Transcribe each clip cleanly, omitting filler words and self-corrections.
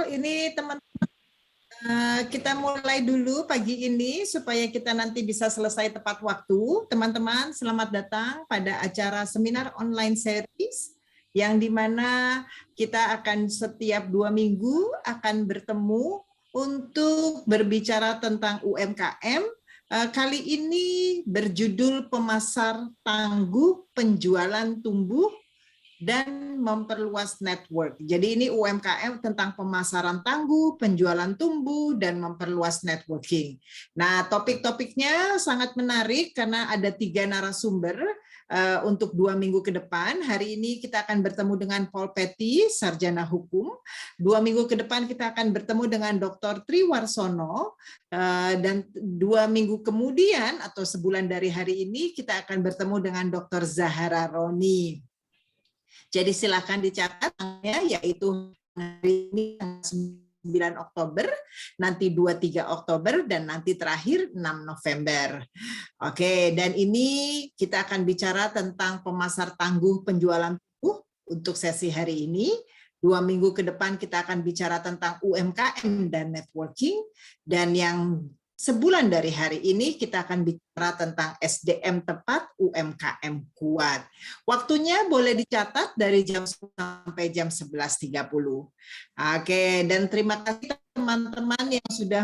Pol, ini teman-teman kita mulai dulu pagi ini supaya kita nanti bisa selesai tepat waktu. Teman-teman, selamat datang pada acara seminar online series yang dimana kita akan setiap 2 minggu akan bertemu untuk berbicara tentang UMKM. Kali ini berjudul Pemasar Tangguh, Penjualan Tumbuh, dan memperluas network. Jadi ini UMKM tentang pemasaran tangguh, penjualan tumbuh, dan memperluas networking. Nah, topik-topiknya sangat menarik karena ada 3 narasumber untuk 2 minggu ke depan. Hari ini kita akan bertemu dengan Paul Petty, sarjana hukum. 2 minggu ke depan kita akan bertemu dengan Dr. Triwarsono, dan 2 minggu kemudian atau sebulan dari hari ini kita akan bertemu dengan Dr. Zahara Roni. Jadi silakan dicatat yaitu hari ini 9 Oktober, nanti 23 Oktober, dan nanti terakhir 6 November. Oke, dan ini kita akan bicara tentang pemasar tangguh penjualan tangguh untuk sesi hari ini. 2 minggu ke depan kita akan bicara tentang UMKM dan networking, dan yang sebulan dari hari ini kita akan bicara tentang SDM tepat, UMKM kuat. Waktunya boleh dicatat dari jam 10 sampai jam 11.30. Oke, dan terima kasih teman-teman yang sudah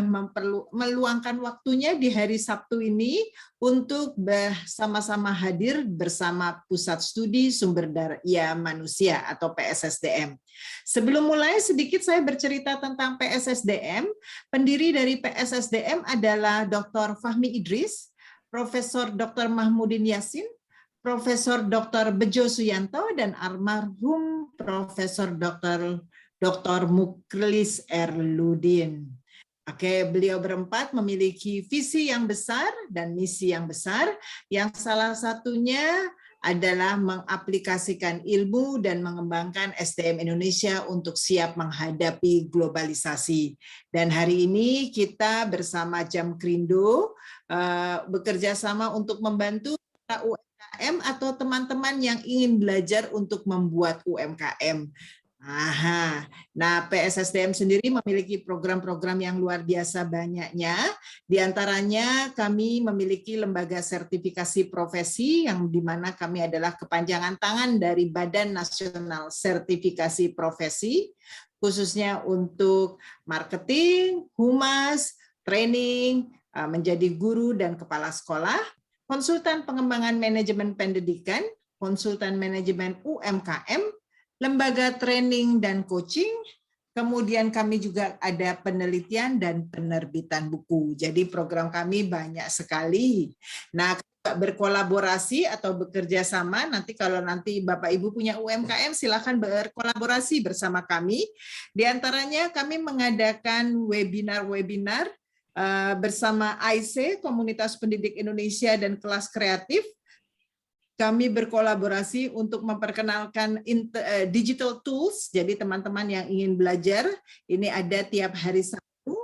meluangkan waktunya di hari Sabtu ini untuk bersama-sama hadir bersama Pusat Studi Sumber Daya Manusia atau PSSDM. Sebelum mulai, sedikit saya bercerita tentang PSSDM. Pendiri dari PSSDM adalah Dr. Fahmi Idris, Profesor Dr. Mahmudin Yasin, Profesor Dr. Bejo Suyanto, dan almarhum Profesor Dr. Muklis Erludin. Oke, beliau berempat memiliki visi yang besar dan misi yang besar, yang salah satunya adalah mengaplikasikan ilmu dan mengembangkan SDM Indonesia untuk siap menghadapi globalisasi. Dan hari ini kita bersama Jamkrindo bekerja sama untuk membantu para UMKM atau teman-teman yang ingin belajar untuk membuat UMKM. Nah, PSSDM sendiri memiliki program-program yang luar biasa banyaknya. Di antaranya kami memiliki lembaga sertifikasi profesi yang dimana kami adalah kepanjangan tangan dari Badan Nasional Sertifikasi Profesi, khususnya untuk marketing, humas, training, menjadi guru dan kepala sekolah, konsultan pengembangan manajemen pendidikan, konsultan manajemen UMKM, lembaga training dan coaching, kemudian kami juga ada penelitian dan penerbitan buku. Jadi program kami banyak sekali. Nah, berkolaborasi atau bekerja sama, nanti kalau nanti Bapak Ibu punya UMKM, silakan berkolaborasi bersama kami. Di antaranya kami mengadakan webinar-webinar bersama IC, Komunitas Pendidik Indonesia, dan Kelas Kreatif. Kami berkolaborasi untuk memperkenalkan digital tools. Jadi teman-teman yang ingin belajar, ini ada tiap hari Sabtu.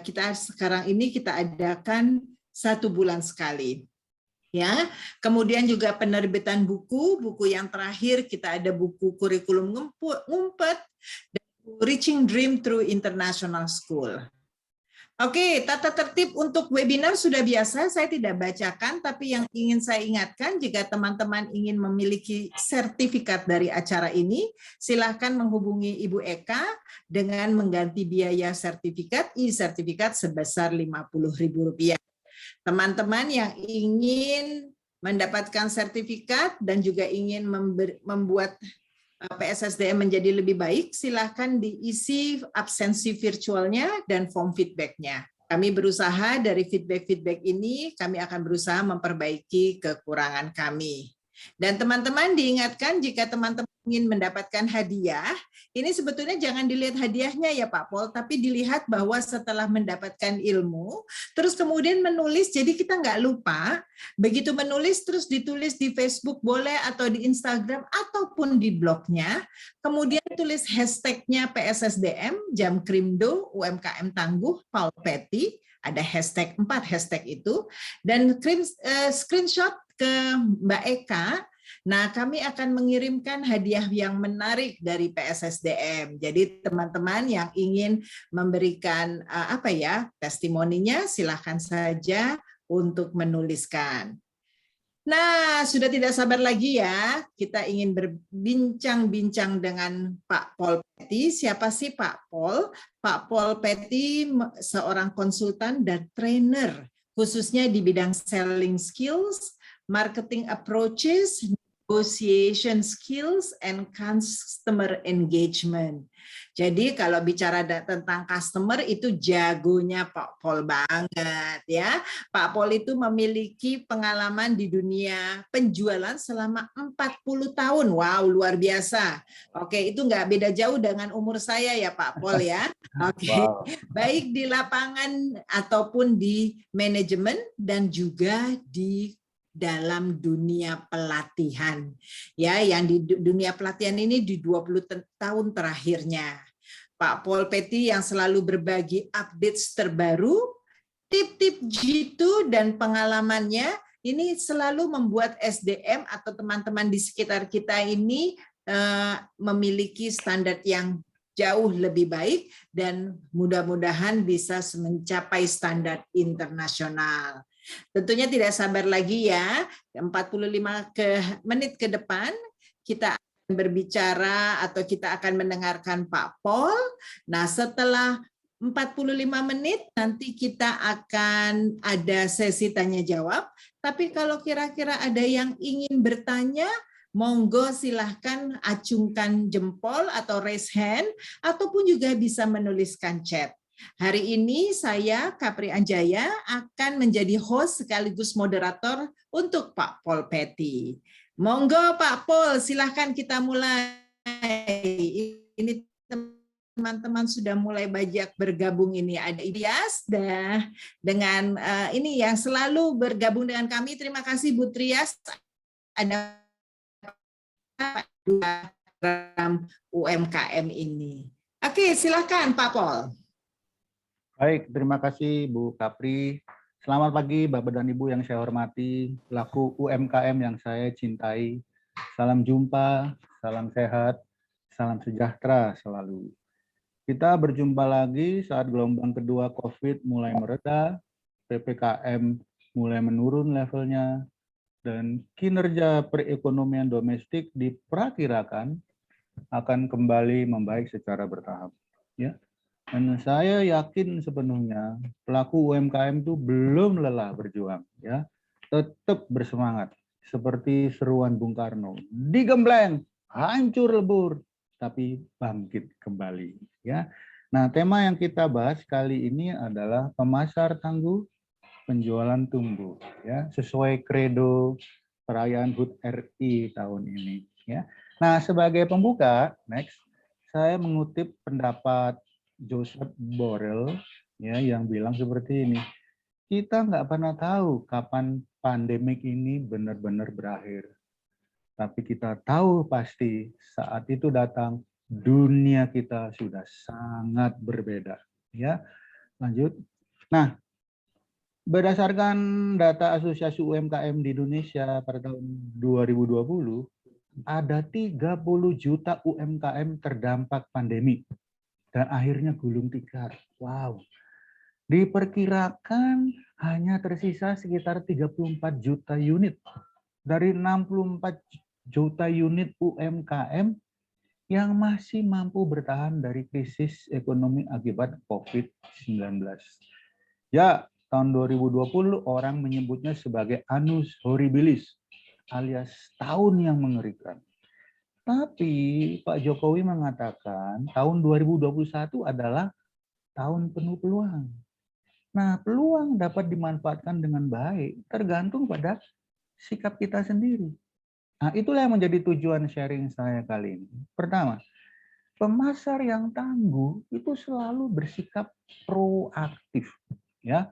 Kita sekarang ini kita adakan 1 bulan sekali. Ya, kemudian juga penerbitan buku yang terakhir kita ada buku kurikulum ngumpet dan Reaching Dream Through International School. Oke, tata tertib untuk webinar sudah biasa, saya tidak bacakan, tapi yang ingin saya ingatkan, jika teman-teman ingin memiliki sertifikat dari acara ini, silakan menghubungi Ibu Eka dengan mengganti biaya sertifikat, e-sertifikat sebesar Rp50.000. Teman-teman yang ingin mendapatkan sertifikat dan juga ingin membuat PSSDM menjadi lebih baik, silakan diisi absensi virtualnya dan form feedback-nya. Kami berusaha dari feedback-feedback ini, kami akan berusaha memperbaiki kekurangan kami. Dan teman-teman diingatkan jika teman-teman ingin mendapatkan hadiah, ini sebetulnya jangan dilihat hadiahnya ya Pak Pol, tapi dilihat bahwa setelah mendapatkan ilmu, terus kemudian menulis, jadi kita nggak lupa, begitu menulis terus ditulis di Facebook boleh atau di Instagram ataupun di blognya, kemudian tulis hashtagnya PSSDM, Jamkrindo, UMKM Tangguh, Paul Petty, ada hashtag 4 hashtag itu, dan screenshot ke Mbak Eka Nah, kami akan mengirimkan hadiah yang menarik dari PSSDM. Jadi teman-teman yang ingin memberikan testimoninya, silakan saja untuk menuliskan. Nah, sudah tidak sabar lagi ya, kita ingin berbincang-bincang dengan Pak Paul Petty. Siapa sih Pak Paul? Pak Paul Petty seorang konsultan dan trainer, khususnya di bidang selling skills, marketing approaches, negotiation skills, and customer engagement. Jadi kalau bicara tentang customer itu jagonya Pak Paul banget ya. Pak Paul itu memiliki pengalaman di dunia penjualan selama 40 tahun. Wow, luar biasa. Oke, itu nggak beda jauh dengan umur saya ya Pak Paul ya. Oke, wow. Baik di lapangan ataupun di manajemen dan juga di dalam dunia pelatihan. Ya, yang di dunia pelatihan ini di 20 tahun terakhirnya. Pak Paul Petty yang selalu berbagi updates terbaru, tip-tip G2 dan pengalamannya ini selalu membuat SDM atau teman-teman di sekitar kita ini memiliki standar yang jauh lebih baik dan mudah-mudahan bisa mencapai standar internasional. Tentunya tidak sabar lagi ya, 45 menit ke depan kita akan berbicara atau kita akan mendengarkan Pak Paul. Nah, setelah 45 menit nanti kita akan ada sesi tanya jawab. Tapi kalau kira-kira ada yang ingin bertanya, monggo silahkan acungkan jempol atau raise hand, ataupun juga bisa menuliskan chat. Hari ini saya, Kapri Anjaya, akan menjadi host sekaligus moderator untuk Pak Paul Petty. Monggo Pak Paul, silahkan kita mulai. Ini teman-teman sudah mulai banyak bergabung ini. Ada Ilyas dengan ini yang selalu bergabung dengan kami. Terima kasih Bu Trias. Ada program UMKM ini. Oke, silahkan Pak Paul. Baik, terima kasih Bu Kapri. Selamat pagi Bapak dan Ibu yang saya hormati, pelaku UMKM yang saya cintai. Salam jumpa, salam sehat, salam sejahtera selalu. Kita berjumpa lagi saat gelombang kedua COVID mulai mereda, PPKM mulai menurun levelnya, dan kinerja perekonomian domestik diperkirakan akan kembali membaik secara bertahap. Ya. Dan saya yakin sepenuhnya pelaku UMKM itu belum lelah berjuang, ya, tetap bersemangat seperti seruan Bung Karno, digembleng, hancur lebur, tapi bangkit kembali, ya. Nah, tema yang kita bahas kali ini adalah pemasar tangguh, penjualan tumbuh, ya, sesuai kredo perayaan HUT RI tahun ini, ya. Nah, sebagai pembuka, next, saya mengutip pendapat Joseph Borrell ya yang bilang seperti ini, kita nggak pernah tahu kapan pandemik ini benar-benar berakhir, tapi kita tahu pasti saat itu datang dunia kita sudah sangat berbeda. Ya, lanjut. Nah, berdasarkan data Asosiasi UMKM di Indonesia pada tahun 2020, ada 30 juta UMKM terdampak pandemi. Dan akhirnya gulung tikar. Wow. Diperkirakan hanya tersisa sekitar 34 juta unit dari 64 juta unit UMKM yang masih mampu bertahan dari krisis ekonomi akibat COVID-19. Ya, tahun 2020 orang menyebutnya sebagai annus horribilis alias tahun yang mengerikan. Tapi Pak Jokowi mengatakan tahun 2021 adalah tahun penuh peluang. Nah, peluang dapat dimanfaatkan dengan baik tergantung pada sikap kita sendiri. Nah, itulah yang menjadi tujuan sharing saya kali ini. Pertama, pemasar yang tangguh itu selalu bersikap proaktif, ya.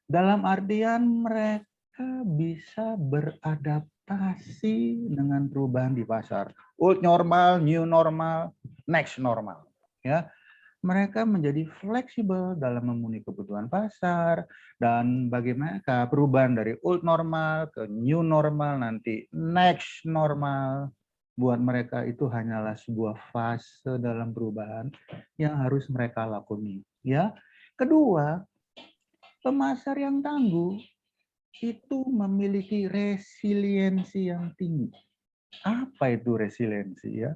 Dalam artian mereka bisa beradaptasi dengan perubahan di pasar. Old normal, new normal, next normal. Ya, mereka menjadi fleksibel dalam memenuhi kebutuhan pasar, dan bagaimana perubahan dari old normal ke new normal, nanti next normal, buat mereka itu hanyalah sebuah fase dalam perubahan yang harus mereka lakoni. Ya, kedua, pemasar yang tangguh itu memiliki resiliensi yang tinggi. Apa itu resiliensi ya?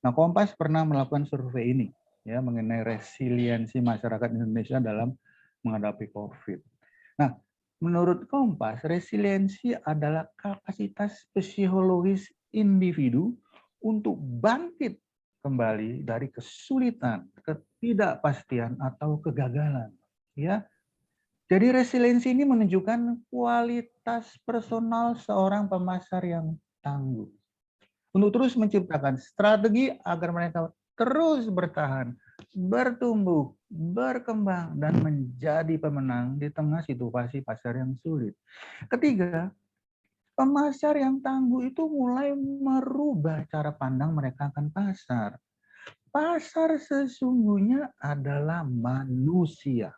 Nah, Kompas pernah melakukan survei ini ya mengenai resiliensi masyarakat Indonesia dalam menghadapi COVID. Nah, menurut Kompas, resiliensi adalah kapasitas psikologis individu untuk bangkit kembali dari kesulitan, ketidakpastian atau kegagalan. Ya, jadi resiliensi ini menunjukkan kualitas personal seorang pemasar yang tangguh untuk terus menciptakan strategi agar mereka terus bertahan, bertumbuh, berkembang, dan menjadi pemenang di tengah situasi pasar yang sulit. Ketiga, pemasar yang tangguh itu mulai merubah cara pandang mereka akan pasar. Pasar sesungguhnya adalah manusia.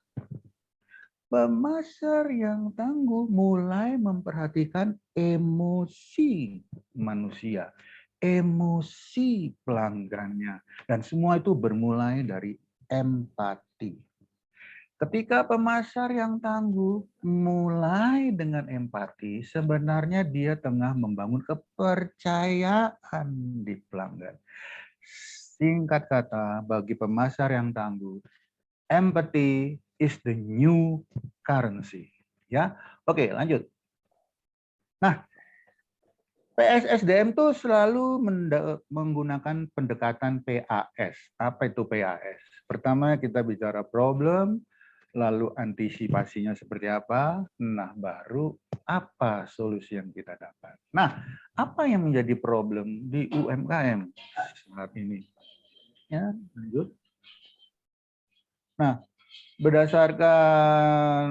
Pemasar yang tangguh mulai memperhatikan emosi manusia, emosi pelanggannya, dan semua itu bermulai dari empati. Ketika pemasar yang tangguh mulai dengan empati, sebenarnya dia tengah membangun kepercayaan di pelanggan. Singkat kata, bagi pemasar yang tangguh, empathy is the new currency. Ya, oke, lanjut. Nah, PSSDM tuh selalu menggunakan pendekatan PAS. Apa itu PAS? Pertama kita bicara problem, lalu antisipasinya seperti apa, nah baru apa solusi yang kita dapat. Nah, apa yang menjadi problem di UMKM saat ini? Ya, lanjut. Nah, berdasarkan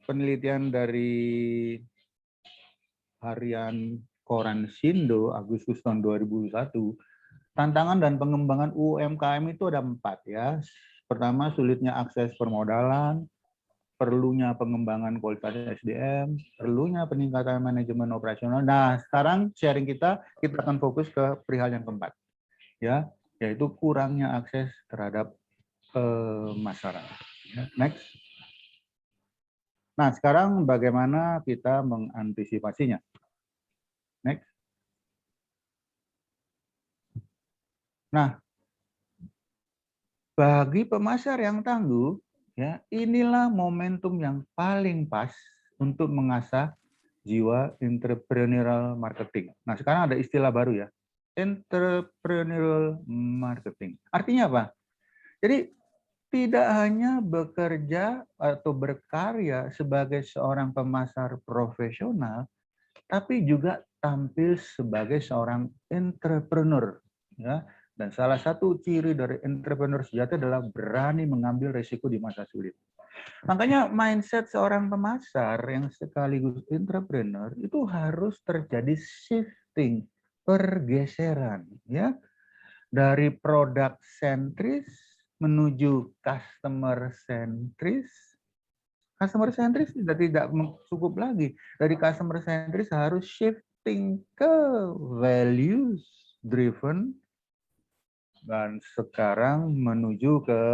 penelitian dari harian Koran Sindo Agustus tahun 2001, tantangan dan pengembangan UMKM itu ada 4 ya. Pertama, sulitnya akses permodalan, perlunya pengembangan kualitas SDM, perlunya peningkatan manajemen operasional. Nah, sekarang sharing kita akan fokus ke perihal yang keempat, ya, yaitu kurangnya akses terhadap masyarakat. Ya, next. Nah, sekarang bagaimana kita mengantisipasinya? Next. Nah, bagi pemasar yang tangguh, ya, inilah momentum yang paling pas untuk mengasah jiwa entrepreneurial marketing. Nah, sekarang ada istilah baru ya, entrepreneurial marketing. Artinya apa? Jadi tidak hanya bekerja atau berkarya sebagai seorang pemasar profesional, tapi juga tampil sebagai seorang entrepreneur. Ya. Dan salah satu ciri dari entrepreneur sejati adalah berani mengambil risiko di masa sulit. Makanya mindset seorang pemasar yang sekaligus entrepreneur itu harus terjadi shifting, pergeseran, ya, dari produk sentris menuju customer sentris. Customer sentris tidak cukup lagi. Dari customer sentris harus shifting ke values driven, dan sekarang menuju ke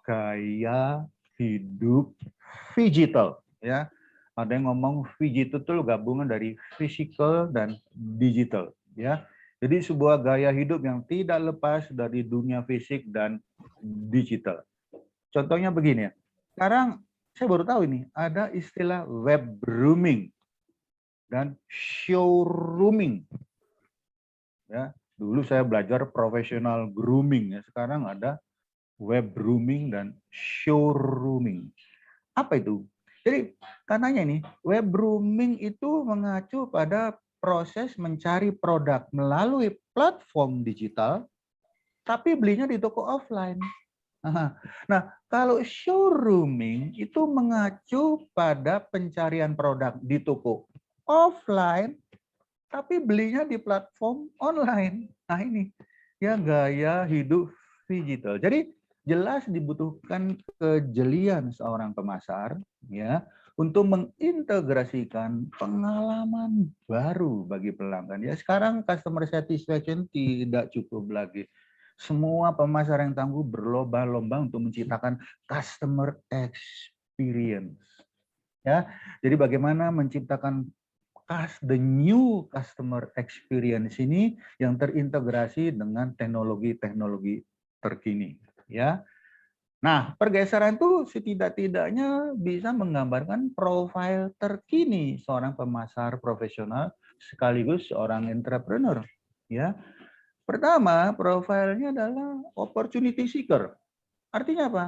gaya hidup digital, ya. Ada yang ngomong digital itu gabungan dari physical dan digital, ya. Jadi sebuah gaya hidup yang tidak lepas dari dunia fisik dan digital. Contohnya begini ya. Sekarang saya baru tahu ini ada istilah web grooming dan showrooming. Ya, dulu saya belajar professional grooming ya, sekarang ada web grooming dan showrooming. Apa itu? Jadi katanya ini web grooming itu mengacu pada proses mencari produk melalui platform digital, tapi belinya di toko offline. Nah, kalau showrooming itu mengacu pada pencarian produk di toko offline, tapi belinya di platform online. Nah ini ya gaya hidup digital. Jadi jelas dibutuhkan kejelian seorang pemasar ya untuk mengintegrasikan pengalaman baru bagi pelanggan. Ya sekarang customer satisfaction tidak cukup lagi. Semua pemasar yang tangguh berlomba-lomba untuk menciptakan customer experience. Ya, jadi bagaimana menciptakan the new customer experience ini yang terintegrasi dengan teknologi-teknologi terkini. Ya, nah pergeseran itu setidak-tidaknya bisa menggambarkan profil terkini seorang pemasar profesional sekaligus seorang entrepreneur. Ya, pertama profilnya adalah opportunity seeker. Artinya apa?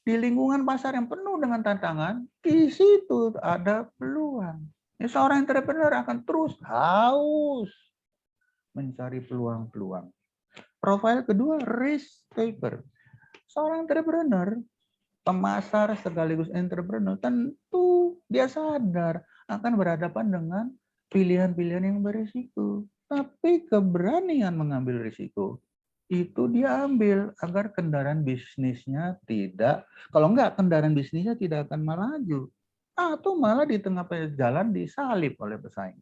Di lingkungan pasar yang penuh dengan tantangan, di situ ada peluang. Ya, seorang entrepreneur akan terus haus mencari peluang-peluang. Profil kedua, risk taker. Seorang entrepreneur, pemasar sekaligus entrepreneur, tentu dia sadar akan berhadapan dengan pilihan-pilihan yang berisiko. Tapi keberanian mengambil risiko itu dia ambil agar kendaraan bisnisnya tidak, kalau enggak kendaraan bisnisnya tidak akan melaju atau malah di tengah jalan disalip oleh pesaing.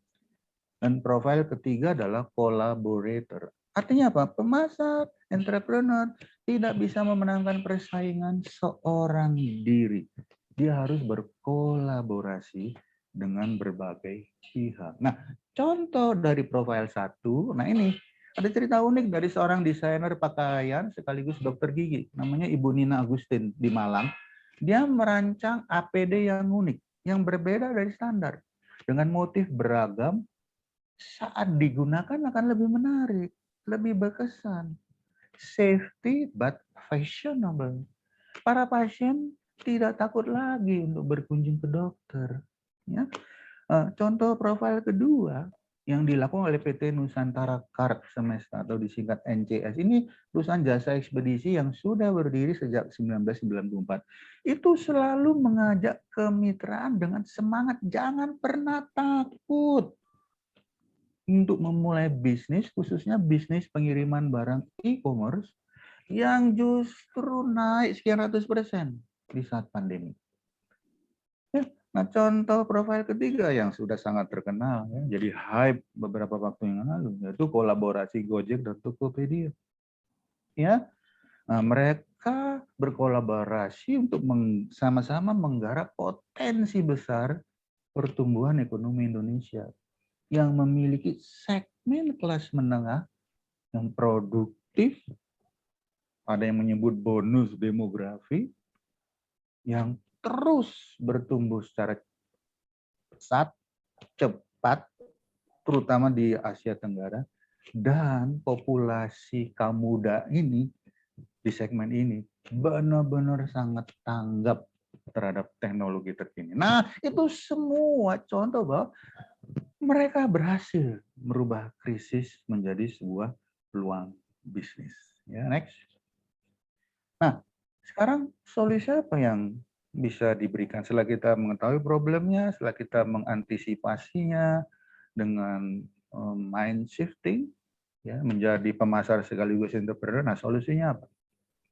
Dan profil ketiga adalah collaborator. Artinya apa? Pemasar, entrepreneur tidak bisa memenangkan persaingan seorang diri. Dia harus berkolaborasi dengan berbagai pihak. Nah, contoh dari profil satu, nah ini ada cerita unik dari seorang desainer pakaian sekaligus dokter gigi, namanya Ibu Nina Agustin di Malang. Dia merancang APD yang unik, yang berbeda dari standar, dengan motif beragam. Saat digunakan akan lebih menarik, lebih berkesan. Safety but fashionable. Para pasien tidak takut lagi untuk berkunjung ke dokter. Ya. Contoh profil kedua yang dilakukan oleh PT Nusantara Kart Semesta atau disingkat NCS. Ini perusahaan jasa ekspedisi yang sudah berdiri sejak 1994. Itu selalu mengajak kemitraan dengan semangat jangan pernah takut untuk memulai bisnis, khususnya bisnis pengiriman barang e-commerce yang justru naik sekian ratus persen di saat pandemi. Ya, nah, contoh profil ketiga yang sudah sangat terkenal, ya, jadi hype beberapa waktu yang lalu, yaitu kolaborasi Gojek dan Tokopedia. Ya, nah, mereka berkolaborasi untuk sama-sama menggarap potensi besar pertumbuhan ekonomi Indonesia yang memiliki segmen kelas menengah yang produktif, ada yang menyebut bonus demografi, yang terus bertumbuh secara pesat, cepat, terutama di Asia Tenggara, dan populasi kaum muda ini di segmen ini benar-benar sangat tanggap terhadap teknologi terkini. Nah, itu semua contoh bahwa mereka berhasil merubah krisis menjadi sebuah peluang bisnis. Ya, next. Nah, sekarang solusi apa yang bisa diberikan setelah kita mengetahui problemnya, setelah kita mengantisipasinya dengan mind shifting, ya, menjadi pemasar sekaligus entrepreneur. Nah, solusinya apa?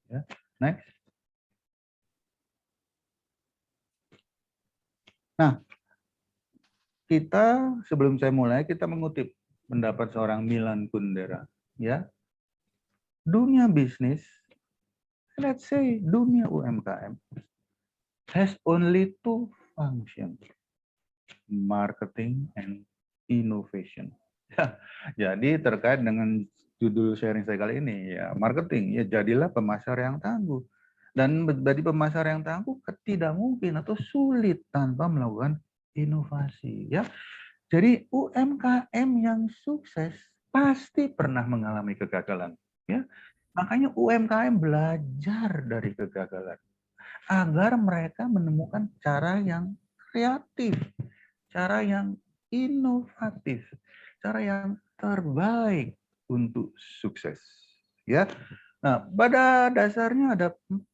Ya, next. Nah, kita sebelum saya mulai kita mengutip pendapat seorang Milan Kundera, ya. Dunia bisnis, let's say dunia UMKM has only two functions, marketing and innovation. Jadi terkait dengan judul sharing saya kali ini, ya marketing, ya jadilah pemasar yang tangguh. Dan dari pemasar yang tangguh tidak mungkin atau sulit tanpa melakukan inovasi. Ya, jadi UMKM yang sukses pasti pernah mengalami kegagalan. Ya, makanya UMKM belajar dari kegagalan agar mereka menemukan cara yang kreatif, cara yang inovatif, cara yang terbaik untuk sukses. Ya, nah pada dasarnya ada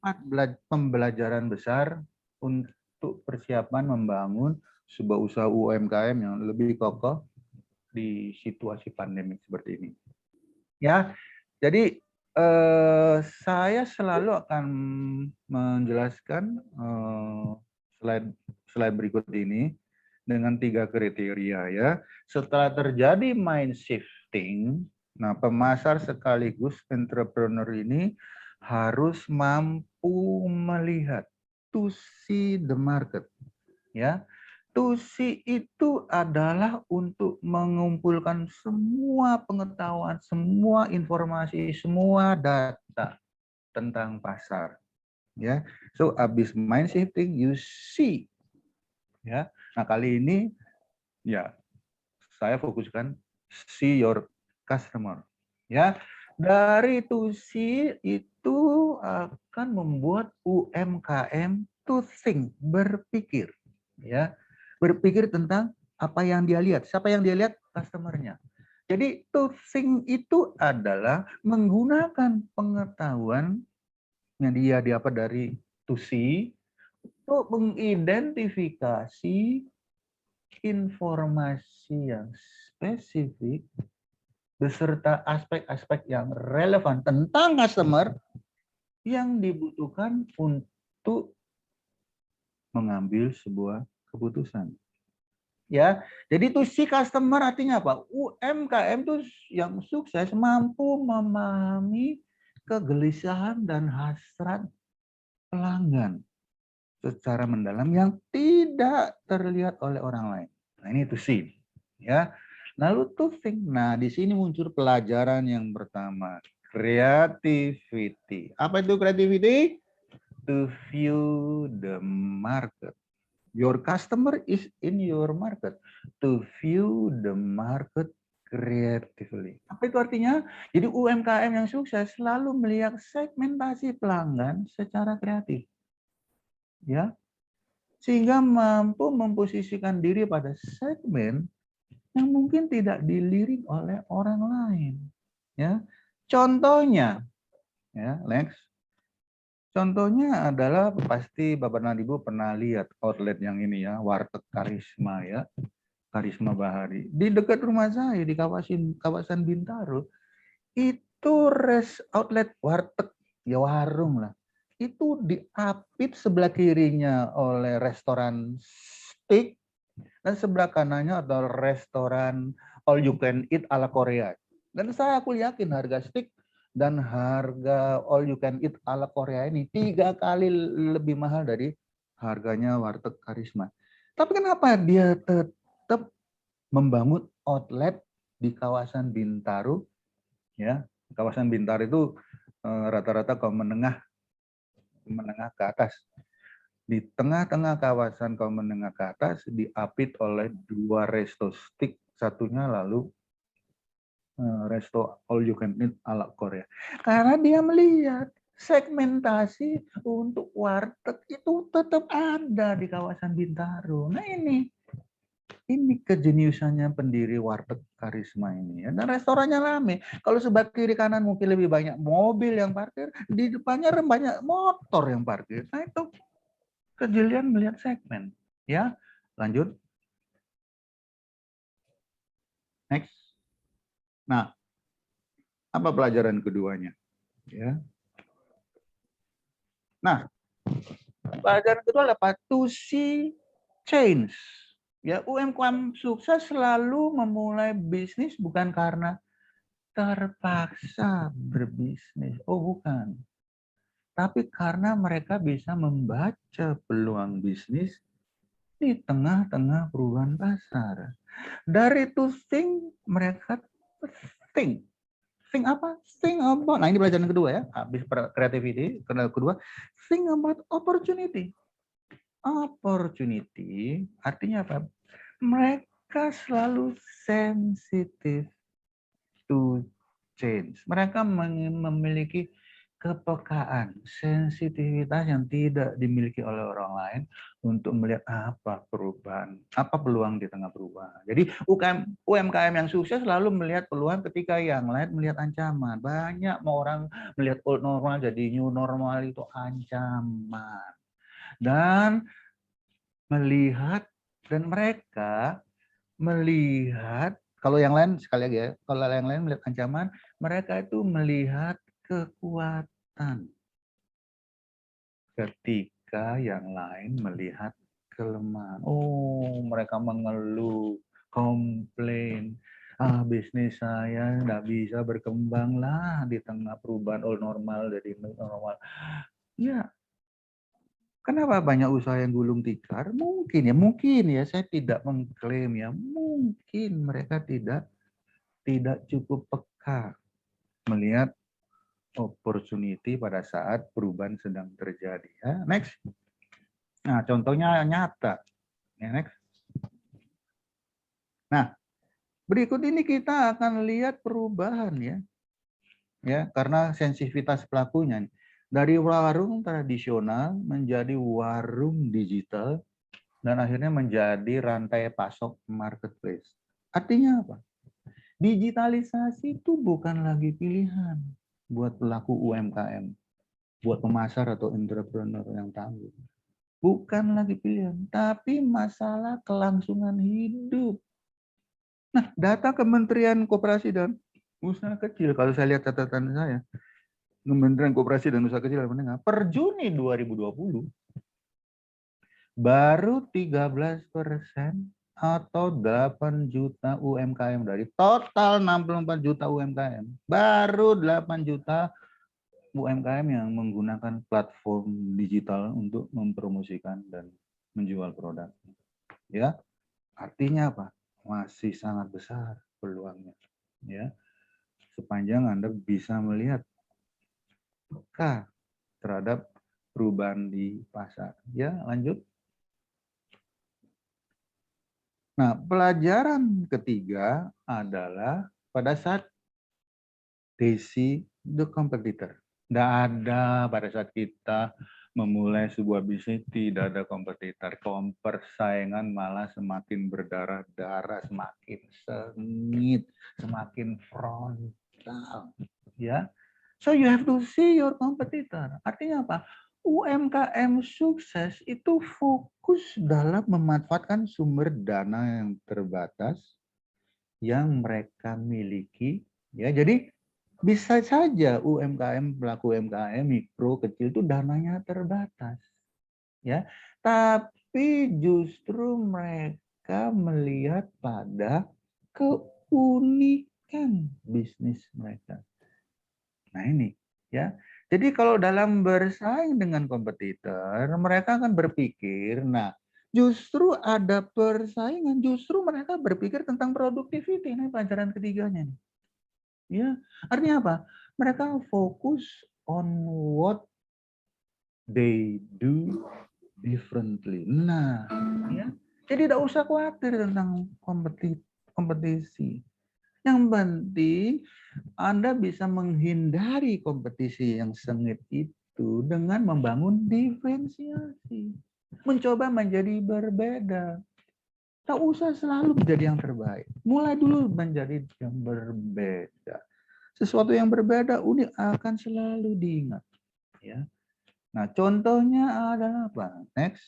4 pembelajaran besar untuk persiapan membangun sebuah usaha UMKM yang lebih kokoh di situasi pandemi seperti ini. Ya, jadi Saya selalu akan menjelaskan slide berikut ini dengan 3 kriteria ya. Setelah terjadi mind shifting, nah pemasar sekaligus entrepreneur ini harus mampu melihat, to see the market ya. To see itu adalah untuk mengumpulkan semua pengetahuan, semua informasi, semua data tentang pasar. Ya, so abis mind shifting, you see. Ya, nah kali ini ya saya fokuskan see your customer. Ya, dari to see itu akan membuat UMKM to think, berpikir. Ya, berpikir tentang apa yang dia lihat. Siapa yang dia lihat? Customer-nya. Jadi to think itu adalah menggunakan pengetahuan yang dia dapat dari to see untuk mengidentifikasi informasi yang spesifik beserta aspek-aspek yang relevan tentang customer yang dibutuhkan untuk mengambil sebuah keputusan. Ya, jadi itu si customer artinya apa? UMKM itu yang sukses mampu memahami kegelisahan dan hasrat pelanggan secara mendalam yang tidak terlihat oleh orang lain. Nah, ini to see. Ya. Lalu to think. Nah, di sini muncul pelajaran yang pertama, creativity. Apa itu creativity? To view the market. Your customer is in your market. To view the market creatively. Apa itu artinya? Jadi UMKM yang sukses selalu melihat segmentasi pelanggan secara kreatif. Ya, sehingga mampu memposisikan diri pada segmen yang mungkin tidak dilirik oleh orang lain. Ya, contohnya, ya, next. Contohnya adalah pasti Bapak dan Ibu pernah lihat outlet yang ini ya, Warteg Karisma ya, Karisma Bahari. Di dekat rumah saya di kawasan Bintaro itu outlet warteg ya, warung lah. Itu diapit sebelah kirinya oleh restoran steak dan sebelah kanannya adalah restoran all you can eat ala Korea. Dan aku yakin harga steak dan harga all you can eat ala Korea ini 3 kali lebih mahal dari harganya warteg Karisma. Tapi kenapa dia tetap membangun outlet di kawasan Bintaro? Ya, kawasan Bintaro itu rata-rata kaum menengah ke atas. Di tengah-tengah kawasan kaum menengah ke atas diapit oleh 2 resto steak, satunya lalu resto all you can eat ala Korea. Karena dia melihat segmentasi untuk warteg itu tetap ada di kawasan Bintaro. Nah ini kejeniusannya pendiri Warteg Karisma ini. Ya. Dan restorannya rame. Kalau sebelah kiri kanan mungkin lebih banyak mobil yang parkir, di depannya banyak motor yang parkir. Nah itu kejelian melihat segmen. Ya, lanjut. Next. Nah, apa pelajaran keduanya? Ya. Nah, pelajaran kedua adalah to see change. Ya, UMKM sukses selalu memulai bisnis bukan karena terpaksa berbisnis. Oh, bukan. Tapi karena mereka bisa membaca peluang bisnis di tengah-tengah perubahan pasar. Dari to think, mereka think. Think apa? Think about. Nah, ini pelajaran kedua ya. Habis creativity, kedua. Think about opportunity. Opportunity artinya apa? Mereka selalu sensitif to change. Mereka memiliki kepekaan, sensitivitas yang tidak dimiliki oleh orang lain untuk melihat apa perubahan, apa peluang di tengah perubahan. Jadi UMKM yang sukses selalu melihat peluang ketika yang lain melihat ancaman. Banyak orang melihat old normal jadi new normal itu ancaman. Dan mereka melihat, kalau yang lain sekali lagi ya, kalau yang lain melihat ancaman, mereka itu melihat kekuatan. Ketika yang lain melihat kelemahan. Oh, mereka mengeluh, komplain. Bisnis saya nggak bisa berkembang lah di tengah perubahan all normal dari normal. Ya, kenapa banyak usaha yang gulung tikar? Mungkin ya. Saya tidak mengklaim ya. Mungkin mereka tidak cukup peka melihat opportunity pada saat perubahan sedang terjadi. Ya, next. Nah, contohnya nyata. Ya, next. Nah, berikut ini kita akan lihat perubahan ya. Ya, karena sensitivitas pelakunya. Dari warung tradisional menjadi warung digital dan akhirnya menjadi rantai pasok marketplace. Artinya apa? Digitalisasi itu bukan lagi pilihan buat pelaku UMKM, buat pemasar atau entrepreneur yang tangguh. Bukan lagi pilihan, tapi masalah kelangsungan hidup. Nah, data Kementerian Koperasi dan Usaha Kecil, kalau saya lihat catatan saya, Kementerian Koperasi dan Usaha Kecil dan Menengah, per Juni 2020, baru 13% atau 8 juta UMKM dari total 64 juta UMKM. Baru 8 juta UMKM yang menggunakan platform digital untuk mempromosikan dan menjual produk. Ya, artinya apa? Masih sangat besar peluangnya. Ya, sepanjang Anda bisa melihat peka terhadap perubahan di pasar. Ya, lanjut. Nah, pelajaran ketiga adalah pada saat they see the competitor. Tidak ada pada saat kita memulai sebuah bisnis, tidak ada kompetitor. Persaingan malah semakin berdarah-darah, semakin sengit, semakin frontal. Ya, so you have to see your competitor. Artinya apa? UMKM sukses itu fokus dalam memanfaatkan sumber dana yang terbatas yang mereka miliki. Ya, jadi bisa saja UMKM, pelaku UMKM, mikro, kecil itu dananya terbatas. Ya, tapi justru mereka melihat pada keunikan bisnis mereka. Nah ini, ya. Jadi kalau dalam bersaing dengan kompetitor, mereka akan berpikir, nah justru ada persaingan, justru mereka berpikir tentang productivity. Ini pelajaran ketiganya. Ya, artinya apa? Mereka fokus on what they do differently. Nah, ya. Jadi tidak usah khawatir tentang kompetisi. Yang penting Anda bisa menghindari kompetisi yang sengit itu dengan membangun diferensiasi. Mencoba menjadi berbeda. Tak usah selalu menjadi yang terbaik. Mulai dulu menjadi yang berbeda. Sesuatu yang berbeda, unik akan selalu diingat. Ya. Nah, contohnya adalah apa? Next.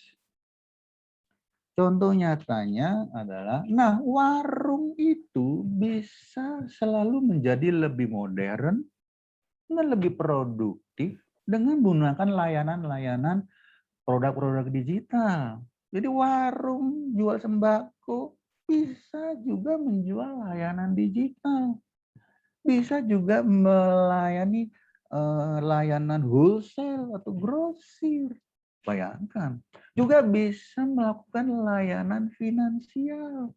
Contoh nyatanya adalah, nah warung itu bisa selalu menjadi lebih modern dan lebih produktif dengan menggunakan layanan-layanan produk-produk digital. Jadi warung jual sembako bisa juga menjual layanan digital. Bisa juga melayani layanan wholesale atau grosir. Bayangkan, juga bisa melakukan layanan finansial.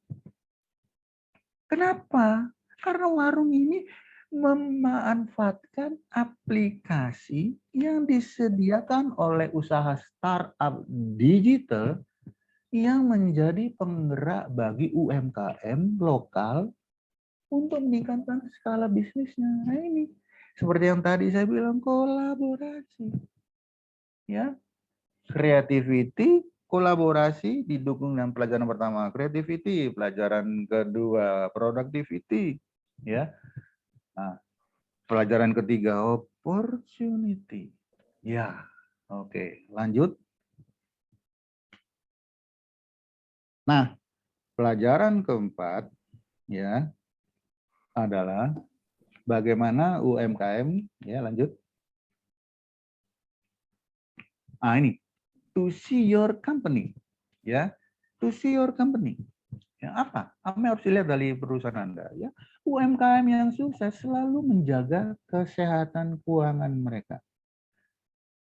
Kenapa? Karena warung ini memanfaatkan aplikasi yang disediakan oleh usaha startup digital yang menjadi penggerak bagi UMKM lokal untuk meningkatkan skala bisnisnya. Nah ini, seperti yang tadi saya bilang, kolaborasi. Ya, creativity, kolaborasi didukung dengan pelajaran pertama creativity, pelajaran kedua productivity, ya. Nah, pelajaran ketiga opportunity. Ya, oke, lanjut. Nah, pelajaran keempat ya adalah bagaimana UMKM, ya lanjut. Ini, to see your company, ya, to see your company. Ya, apa yang harus dilihat dari perusahaan Anda? Ya, UMKM yang sukses selalu menjaga kesehatan keuangan mereka,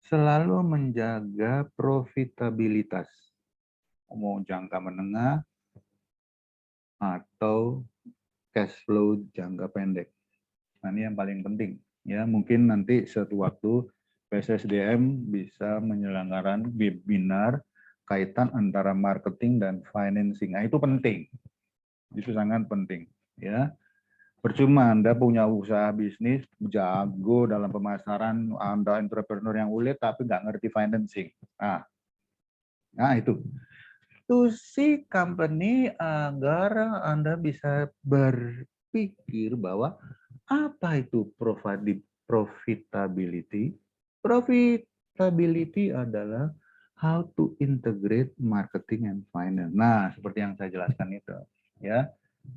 selalu menjaga profitabilitas, mau jangka menengah atau cash flow jangka pendek. Nah, ini yang paling penting. Ya, mungkin nanti suatu waktu PSSDM bisa menyelenggarakan webinar kaitan antara marketing dan financing. Nah, itu penting. Itu sangat penting. Ya, percuma Anda punya usaha bisnis, jago dalam pemasaran, Anda entrepreneur yang ulet, tapi nggak ngerti financing. Nah itu. To see company agar Anda bisa berpikir bahwa apa itu profitability? Profitability adalah how to integrate marketing and finance. Nah, seperti yang saya jelaskan itu, ya.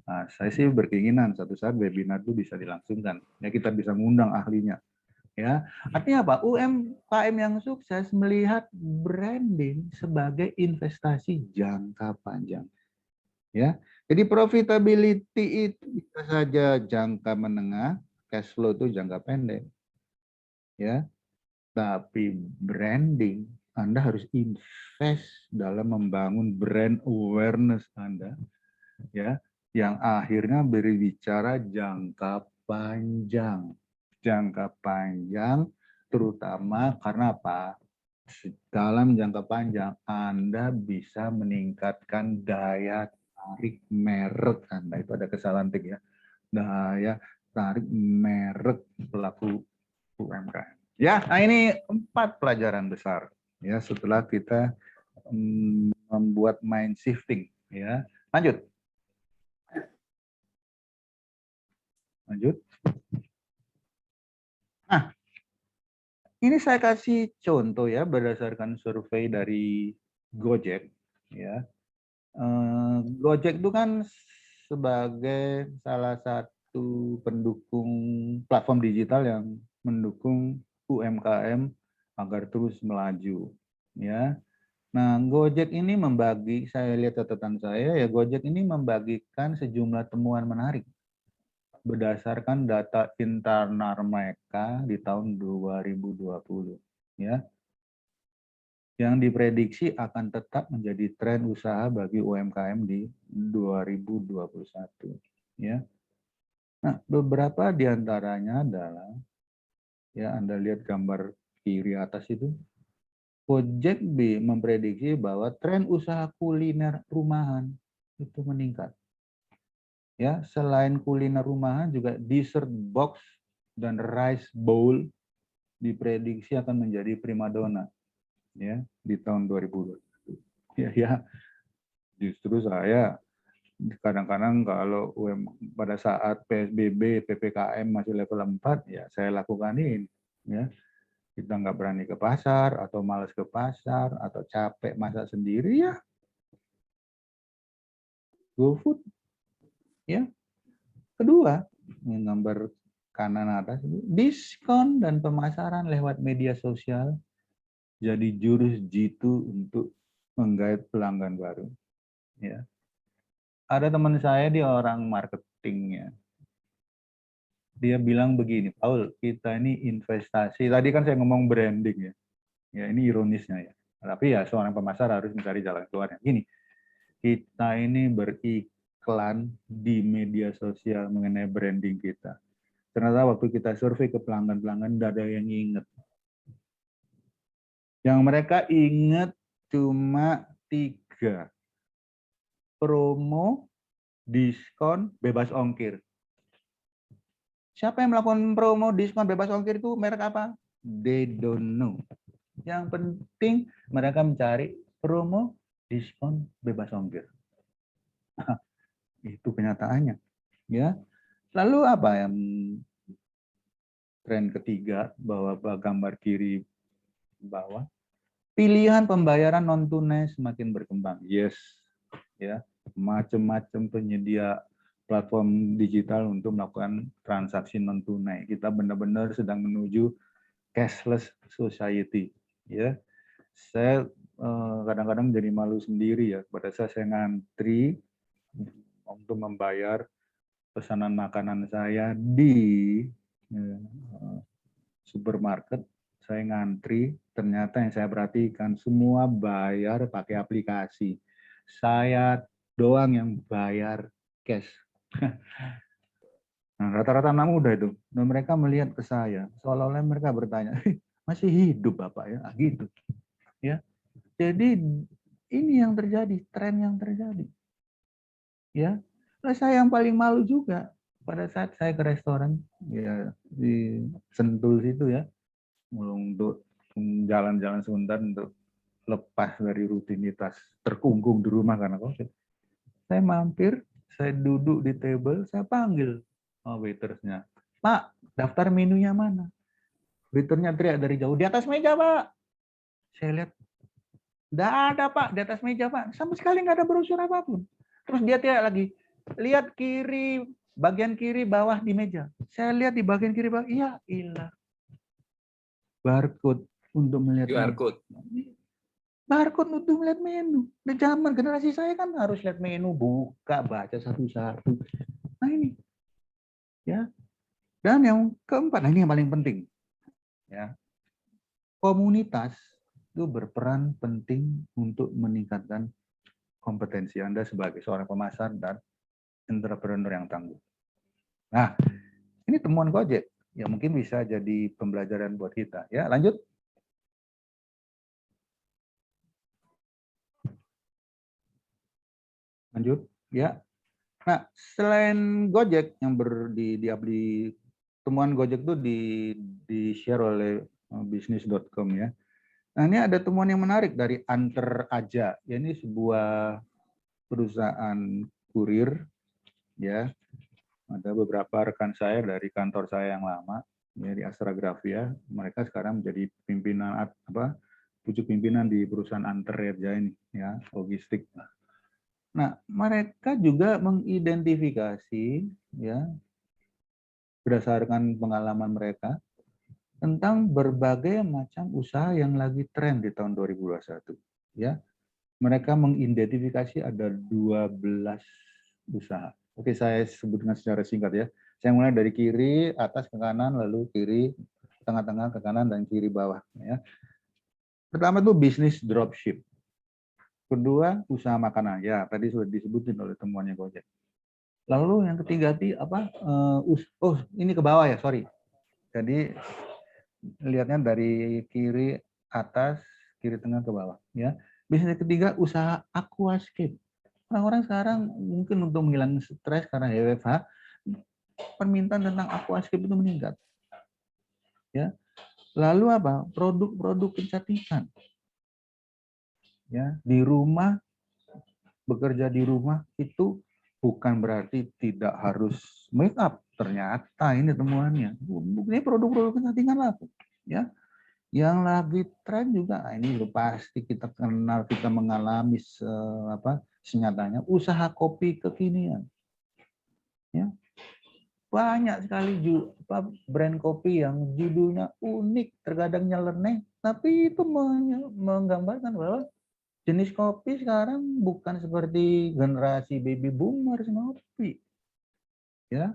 Nah, saya sih berkeinginan suatu saat webinar itu bisa dilangsungkan. Ya, kita bisa mengundang ahlinya. Ya, artinya apa? UMKM yang sukses melihat branding sebagai investasi jangka panjang. Ya, jadi profitability itu bisa saja jangka menengah, cash flow itu jangka pendek. Ya, tapi branding Anda harus invest dalam membangun brand awareness Anda, ya, yang akhirnya berbicara jangka panjang. Jangka panjang terutama karena apa? Dalam jangka panjang Anda bisa meningkatkan daya tarik merek Anda. Itu ada kesalahan tik ya. Daya tarik merek pelaku UMKM. Ya, nah ini 4 pelajaran besar ya setelah kita membuat mind shifting ya. Lanjut. Lanjut. Nah, ini saya kasih contoh ya berdasarkan survei dari Gojek ya. Gojek itu kan sebagai salah satu pendukung platform digital yang mendukung UMKM agar terus melaju ya. Nah, Gojek ini membagi, saya lihat catatan saya ya, Gojek ini membagikan sejumlah temuan menarik berdasarkan data internal mereka di tahun 2020 ya, yang diprediksi akan tetap menjadi tren usaha bagi UMKM di 2021 ya. Nah, beberapa di antaranya adalah ya, Anda lihat gambar kiri atas itu, Gojek memprediksi bahwa tren usaha kuliner rumahan itu meningkat. Ya, selain kuliner rumahan juga dessert box dan rice bowl diprediksi akan menjadi primadona ya di tahun 2020. Ya, justru saya kadang-kadang kalau pada saat PSBB, PPKM masih level 4 ya saya lakukan ini ya. Kita nggak berani ke pasar atau malas ke pasar atau capek masak sendiri ya GoFood ya. Kedua, ini gambar kanan atas, diskon dan pemasaran lewat media sosial jadi jurus jitu untuk menggait pelanggan baru. Ya. Ada teman saya, dia orang marketingnya. Dia bilang begini, Paul, kita ini investasi. Tadi kan saya ngomong branding ya. Ya ini ironisnya ya. Tapi ya seorang pemasar harus mencari jalan keluarnya. Gini, kita ini beriklan di media sosial mengenai branding kita. Ternyata waktu kita survei ke pelanggan-pelanggan, tidak ada yang ingat. Yang mereka ingat cuma 3. Promo, diskon, bebas ongkir. Siapa yang melakukan promo, diskon, bebas ongkir itu merek apa? They don't know. Yang penting mereka mencari promo, diskon, bebas ongkir. Itu kenyataannya. Ya. Lalu apa yang tren ketiga, bahwa gambar kiri bawah, pilihan pembayaran non tunai semakin berkembang. Yes, ya, macam-macam penyedia platform digital untuk melakukan transaksi non tunai. Kita benar-benar sedang menuju cashless society. Ya, saya kadang-kadang jadi malu sendiri ya. Pada saat saya ngantri untuk membayar pesanan makanan saya di supermarket, saya ngantri, ternyata yang saya perhatikan semua bayar pakai aplikasi. Saya doang yang bayar cash. Nah, rata-rata anak muda itu, dan mereka melihat ke saya, seolah-olah mereka bertanya, masih hidup Bapak ya, gitu. Ya, jadi ini yang terjadi, tren yang terjadi. Ya, nah, saya yang paling malu juga pada saat saya ke restoran, ya di Sentul situ ya, untuk jalan-jalan sebentar untuk lepas dari rutinitas terkungkung di rumah karena COVID. Saya mampir, saya duduk di table, saya panggil waitersnya, Pak, daftar menunya mana? Waiternya teriak dari jauh, di atas meja Pak. Saya lihat, nggak ada Pak, di atas meja Pak. Sama sekali nggak ada brosur apapun. Terus dia teriak lagi, lihat kiri, bagian kiri bawah di meja. Saya lihat di bagian kiri bawah, iya, ilah. Barcode untuk melihat QR code. barcode untuk melihat menu. Di zaman generasi saya kan harus lihat menu, buka, baca satu-satu. Nah ini, ya. Dan yang keempat, nah ini yang paling penting, ya. Komunitas itu berperan penting untuk meningkatkan kompetensi Anda sebagai seorang pemasar dan entrepreneur yang tangguh. Nah, ini temuan Gojek yang mungkin bisa jadi pembelajaran buat kita. Ya, lanjut. Lanjut, ya. Nah, selain Gojek yang di temuan Gojek itu di share oleh bisnis.com ya. Nah, ini ada temuan yang menarik dari Anter Aja. Ya, ini sebuah perusahaan kurir ya. Ada beberapa rekan saya dari kantor saya yang lama ya di Astrografia. Mereka sekarang menjadi pimpinan pucuk pimpinan di perusahaan Anter Aja ini ya, logistik. Nah, mereka juga mengidentifikasi ya berdasarkan pengalaman mereka tentang berbagai macam usaha yang lagi tren di tahun 2021 ya. Mereka mengidentifikasi ada 12 usaha. Oke, saya sebutkan secara singkat ya. Saya mulai dari kiri atas ke kanan, lalu kiri tengah-tengah ke kanan dan kiri bawah ya. Pertama itu bisnis dropship. Kedua, usaha makanan. Ya, tadi sudah disebutin oleh temuannya Gojek. Lalu yang ketiga ini ke bawah ya, sorry. Jadi lihatnya dari kiri atas, kiri tengah ke bawah. Ya. Bisnis ketiga, usaha aquascape. Orang-orang sekarang mungkin untuk menghilangkan stres karena WFH, permintaan tentang aquascape itu meningkat. Ya. Lalu apa? Produk-produk kecantikan. Ya, di rumah, bekerja di rumah itu bukan berarti tidak harus make up. Ternyata ini temuannya. Ini produk-produk kecantikan laku. Ya, yang lagi tren juga, ini pasti kita kenal, kita mengalami senyatanya usaha kopi kekinian. Ya, banyak sekali brand kopi yang judulnya unik, terkadang nyeleneh, tapi itu menggambarkan bahwa jenis kopi sekarang bukan seperti generasi baby boomers ngopi. Ya.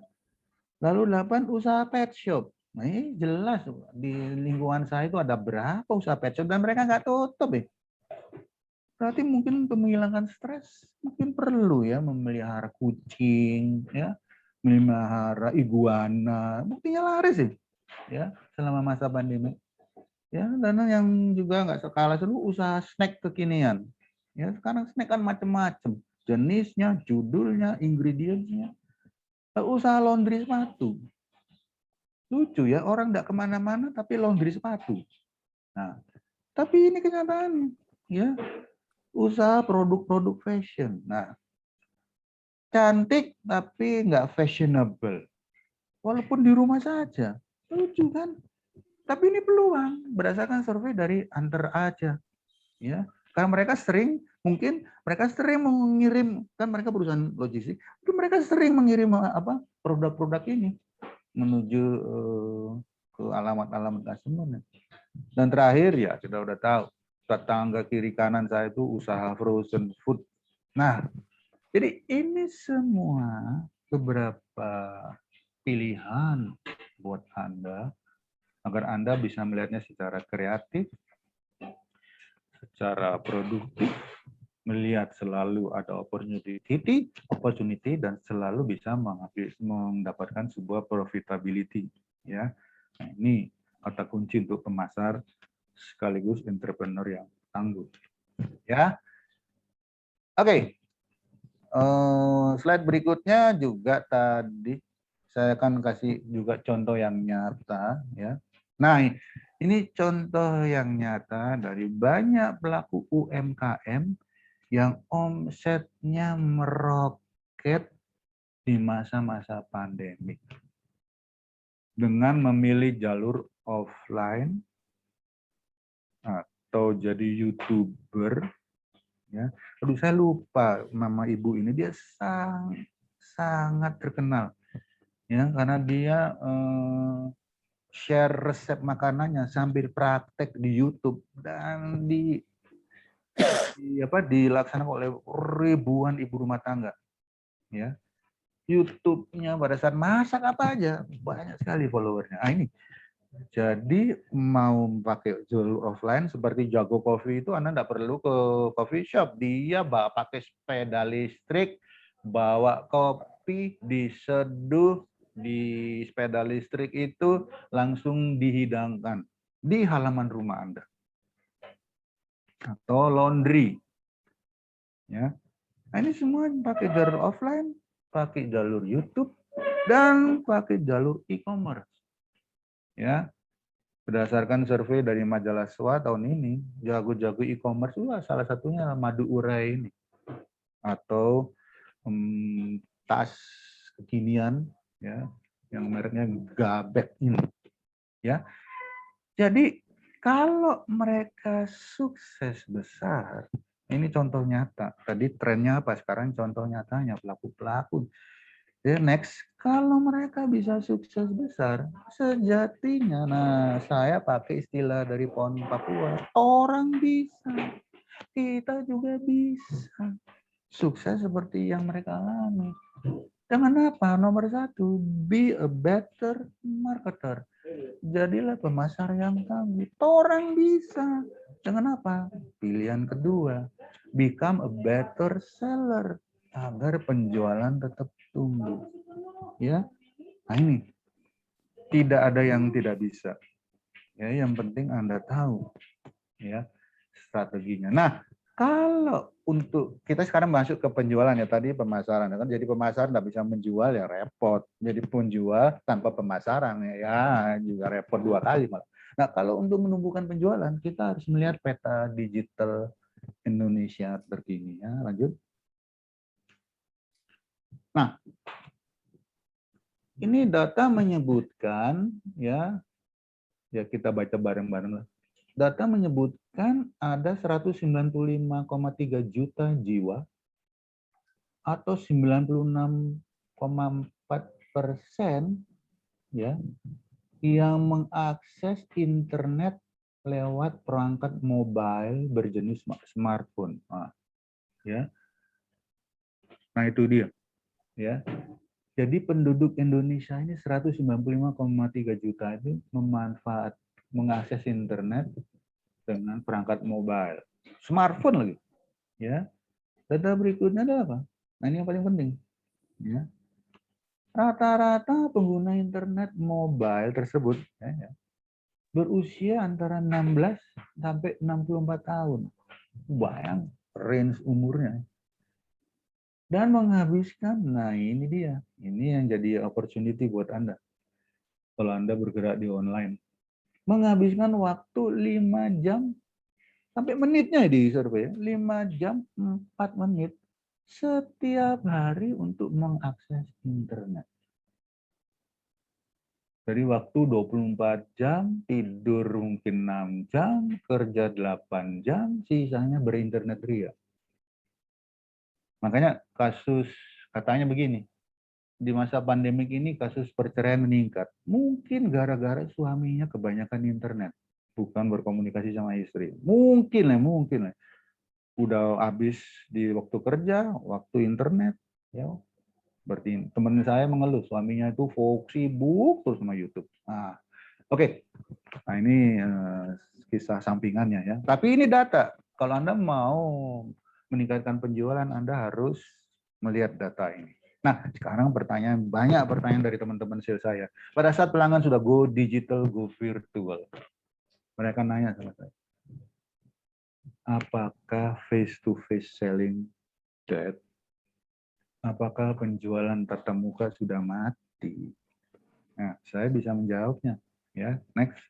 Lalu 8 usaha pet shop. Nah, ini jelas di lingkungan saya itu ada berapa usaha pet shop dan mereka nggak tutup ya. Berarti mungkin untuk menghilangkan stres mungkin perlu ya memelihara kucing, ya, memelihara iguana. Buktinya laris sih, ya selama masa pandemi. Ya, dan yang juga nggak kalah seru usaha snack kekinian. Ya, sekarang snack kan macam-macam, jenisnya, judulnya, ingredientsnya. Usaha laundry sepatu. Lucu ya, orang nggak kemana-mana tapi laundry sepatu. Nah, tapi ini kenyataannya, ya, usaha produk-produk fashion. Nah, cantik tapi nggak fashionable. Walaupun di rumah saja, lucu kan? Tapi ini peluang berdasarkan survei dari Anter Aja, ya. Karena mereka sering Mungkin mereka sering mengirim, kan mereka perusahaan logistik, itu mereka sering mengirim produk-produk ini menuju ke alamat-alamat customer. Dan terakhir ya kita udah tahu, tetangga kiri kanan saya itu usaha frozen food. Nah, jadi ini semua beberapa pilihan buat Anda agar Anda bisa melihatnya secara kreatif, secara produktif, melihat selalu ada opportunity dan selalu bisa mendapatkan sebuah profitability, ya. Nah, ini kata kunci untuk pemasar sekaligus entrepreneur yang tangguh, ya. Oke. Slide berikutnya juga tadi saya akan kasih juga contoh yang nyata, ya. Nah, ini contoh yang nyata dari banyak pelaku UMKM yang omsetnya meroket di masa-masa pandemi dengan memilih jalur offline atau jadi YouTuber, ya. Aduh, saya lupa mama ibu ini, dia sangat terkenal, ya, karena dia share resep makanannya sambil praktek di YouTube dan dilaksanakan oleh ribuan ibu rumah tangga, ya. YouTube-nya pada saat masak apa aja banyak sekali followernya. Ah, ini jadi mau pakai jalur offline seperti Jago Coffee itu Anda nggak perlu ke coffee shop, dia pakai sepeda listrik, bawa kopi, diseduh di sepeda listrik itu langsung dihidangkan di halaman rumah Anda. Atau laundry, ya. Nah, ini semua pakai jalur offline, pakai jalur YouTube, dan pakai jalur e-commerce, ya. Berdasarkan survei dari majalah SWA tahun ini, jago-jago e-commerce itu salah satunya Madu Urai ini, atau tas kekinian, ya, yang mereknya Gabek ini, ya. Jadi kalau mereka sukses besar, ini contoh nyata. Tadi trennya apa, sekarang contoh nyatanya pelaku-pelaku. Ya, next, kalau mereka bisa sukses besar, sejatinya, nah saya pakai istilah dari PON Papua, orang bisa, kita juga bisa sukses seperti yang mereka alami. Dengan apa? Nomor satu, be a better marketer. Jadilah pemasar yang tangguh. Orang bisa. Dengan apa? Pilihan kedua, become a better seller agar penjualan tetap tumbuh. Ya, nah ini tidak ada yang tidak bisa. Ya, yang penting Anda tahu, ya, strateginya. Nah, kalau untuk kita sekarang masuk ke penjualan, ya, tadi pemasaran, kan jadi pemasaran nggak bisa menjual ya repot. Jadi penjual tanpa pemasaran ya juga repot dua kali malah. Nah, kalau untuk menumbuhkan penjualan kita harus melihat peta digital Indonesia terkini, ya. Lanjut. Nah, ini data menyebutkan, ya kita baca bareng-bareng lah. Data menyebutkan ada 195,3 juta jiwa atau 96,4%, ya, yang mengakses internet lewat perangkat mobile berjenis smartphone. Nah, ya. Nah, itu dia, ya. Jadi penduduk Indonesia ini 195,3 juta itu mengakses internet dengan perangkat mobile, smartphone lagi, ya. Data berikutnya adalah apa? Nah, ini yang paling penting, ya. Rata-rata pengguna internet mobile tersebut, ya, berusia antara 16 sampai 64 tahun. Bayang range umurnya. Dan menghabiskan, nah ini dia, ini yang jadi opportunity buat Anda kalau Anda bergerak di online. Menghabiskan waktu 5 jam sampai menitnya di survei, 5 jam 4 menit setiap hari untuk mengakses internet. Dari waktu 24 jam, tidur mungkin 6 jam, kerja 8 jam, sisanya berinternet ria. Makanya katanya begini, di masa pandemik ini kasus perceraian meningkat. Mungkin gara-gara suaminya kebanyakan internet, bukan berkomunikasi sama istri. Mungkin lah. Udah habis di waktu kerja, waktu internet, ya. Berarti teman saya mengeluh suaminya itu sibuk terus sama YouTube. Nah, oke. Nah, ini kisah sampingannya ya. Tapi ini data. Kalau Anda mau meningkatkan penjualan, Anda harus melihat data ini. Nah, sekarang banyak pertanyaan dari teman-teman sales saya. Pada saat pelanggan sudah go digital, go virtual, mereka nanya sama saya, apakah face-to-face selling dead? Apakah penjualan tatap muka sudah mati? Nah, saya bisa menjawabnya. Ya, next.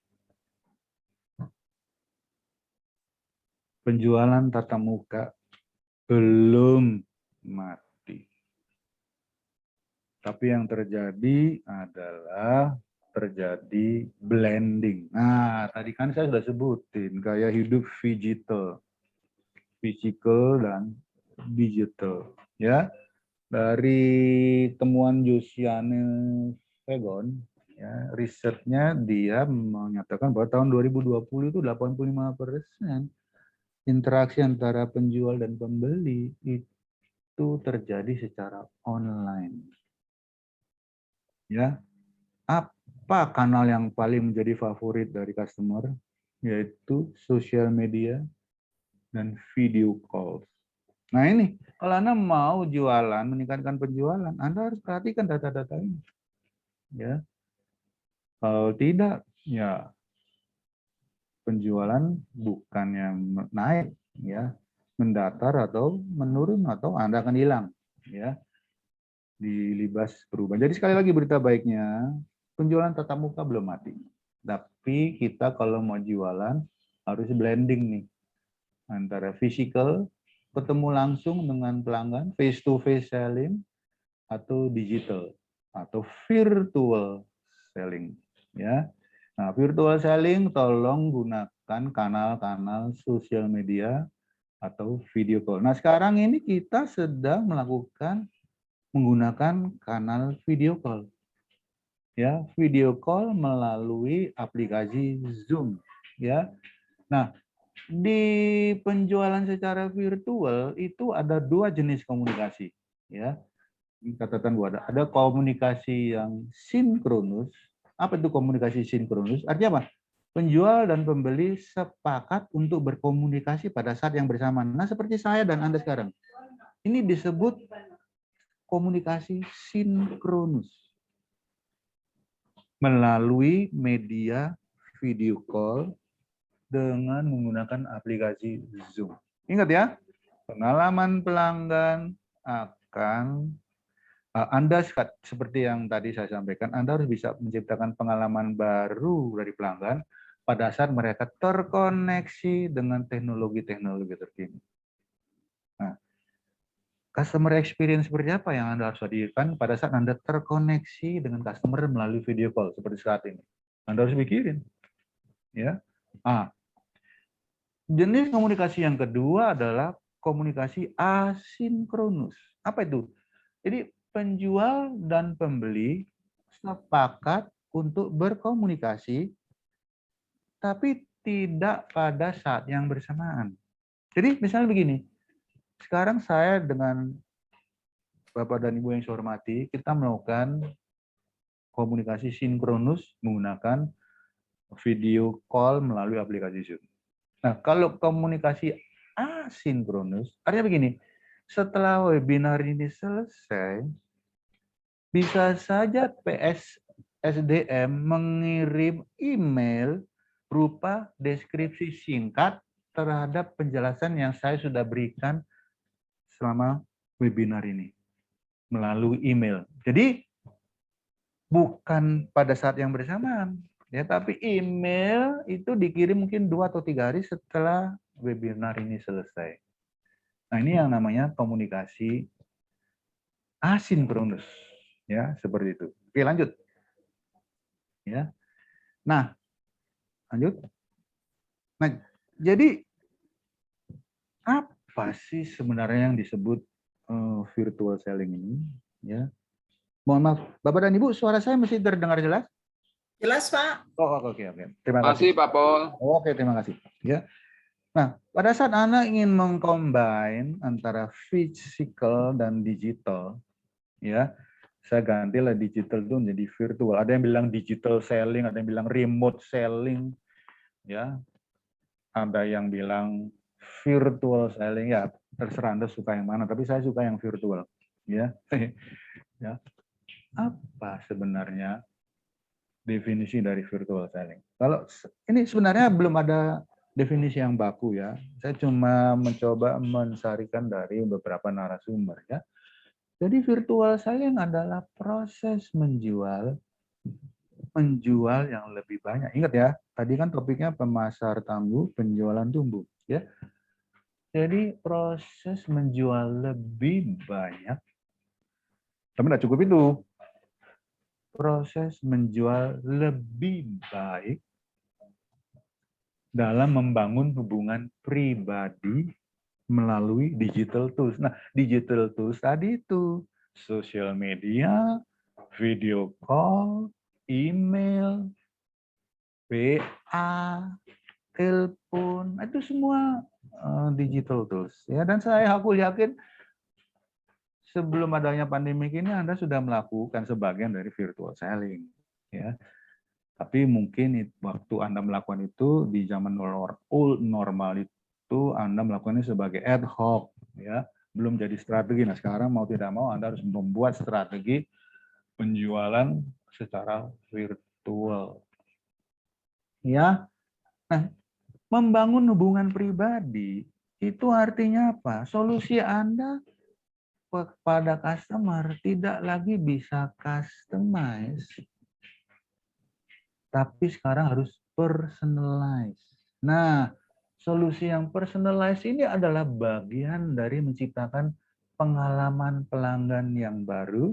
Penjualan tatap muka belum mati. Tapi yang terjadi adalah terjadi blending. Nah, tadi kan saya sudah sebutin gaya hidup physical dan digital. Ya, dari temuan Josiane Fegon, ya, risetnya dia menyatakan bahwa tahun 2020 itu 85% interaksi antara penjual dan pembeli itu terjadi secara online. Ya, apa kanal yang paling menjadi favorit dari customer? Yaitu social media dan video call. Nah ini, kalau Anda mau jualan, meningkatkan penjualan, Anda harus perhatikan data-data ini. Ya, kalau tidak, ya penjualan bukannya naik, ya, mendatar atau menurun atau Anda akan hilang, ya, dilibas perubahan. Jadi sekali lagi berita baiknya, penjualan tatap muka belum mati. Tapi kita kalau mau jualan harus blending nih antara physical ketemu langsung dengan pelanggan, face to face selling, atau digital atau virtual selling, ya. Nah, virtual selling tolong gunakan kanal-kanal sosial media atau video call. Nah, sekarang ini kita sedang menggunakan kanal video call. Ya, video call melalui aplikasi Zoom, ya. Nah, di penjualan secara virtual itu ada dua jenis komunikasi, ya. Catatan gua ada komunikasi yang sinkronus. Apa itu komunikasi sinkronus? Artinya apa? Penjual dan pembeli sepakat untuk berkomunikasi pada saat yang bersamaan. Nah, seperti saya dan Anda sekarang. Ini disebut komunikasi sinkronus melalui media video call dengan menggunakan aplikasi Zoom. Ingat ya, pengalaman pelanggan akan Anda seperti yang tadi saya sampaikan, Anda harus bisa menciptakan pengalaman baru dari pelanggan pada saat mereka terkoneksi dengan teknologi-teknologi terkini. Nah, customer experience seperti apa yang Anda harus hadirkan pada saat Anda terkoneksi dengan customer melalui video call seperti saat ini? Anda harus pikirin, ya. Jenis komunikasi yang kedua adalah komunikasi asinkronus. Apa itu? Jadi penjual dan pembeli sepakat untuk berkomunikasi, tapi tidak pada saat yang bersamaan. Jadi misalnya begini, sekarang saya dengan Bapak dan Ibu yang saya hormati, kita melakukan komunikasi sinkronus menggunakan video call melalui aplikasi Zoom. Nah, kalau komunikasi asinkronus, artinya begini, setelah webinar ini selesai, bisa saja PSDM mengirim email berupa deskripsi singkat terhadap penjelasan yang saya sudah berikan selama webinar ini melalui email. Jadi bukan pada saat yang bersamaan, ya, tapi email itu dikirim mungkin 2 atau 3 hari setelah webinar ini selesai. Nah, ini yang namanya komunikasi asinkronus, ya, seperti itu. Oke, lanjut. Ya. Nah, lanjut. Nah, jadi apa sih sebenarnya yang disebut virtual selling ini, ya. Mohon maaf, Bapak dan Ibu, suara saya masih terdengar jelas? Jelas, Pak. Oh, oke. Terima Masih kasih. Pak Pol. Oke, terima kasih. Ya. Nah, pada saat Anda ingin mengcombine antara physical dan digital, ya, saya gantilah digital itu menjadi virtual. Ada yang bilang digital selling, ada yang bilang remote selling, ya. Ada yang bilang virtual selling, ya terserah Anda suka yang mana, tapi saya suka yang virtual, ya. Ya. Apa sebenarnya definisi dari virtual selling? Kalau ini sebenarnya belum ada definisi yang baku ya. Saya cuma mencoba mensarikan dari beberapa narasumber ya. Jadi virtual selling adalah proses menjual yang lebih banyak. Ingat ya, tadi kan topiknya pemasar tangguh, penjualan tumbuh ya. Jadi proses menjual lebih banyak, tapi tidak cukup itu. Proses menjual lebih baik dalam membangun hubungan pribadi melalui digital tools. Nah, digital tools tadi itu social media, video call, email, WA, telepon, itu semua digital tools. Ya, dan aku yakin sebelum adanya pandemi ini Anda sudah melakukan sebagian dari virtual selling. Ya. Tapi mungkin waktu Anda melakukan itu di zaman old normal itu Anda melakukannya sebagai ad hoc, ya, belum jadi strategi. Nah sekarang mau tidak mau Anda harus membuat strategi penjualan secara virtual. Ya, nah membangun hubungan pribadi itu artinya apa? Solusi Anda kepada customer tidak lagi bisa customize, tapi sekarang harus personalize. Nah, solusi yang personalize ini adalah bagian dari menciptakan pengalaman pelanggan yang baru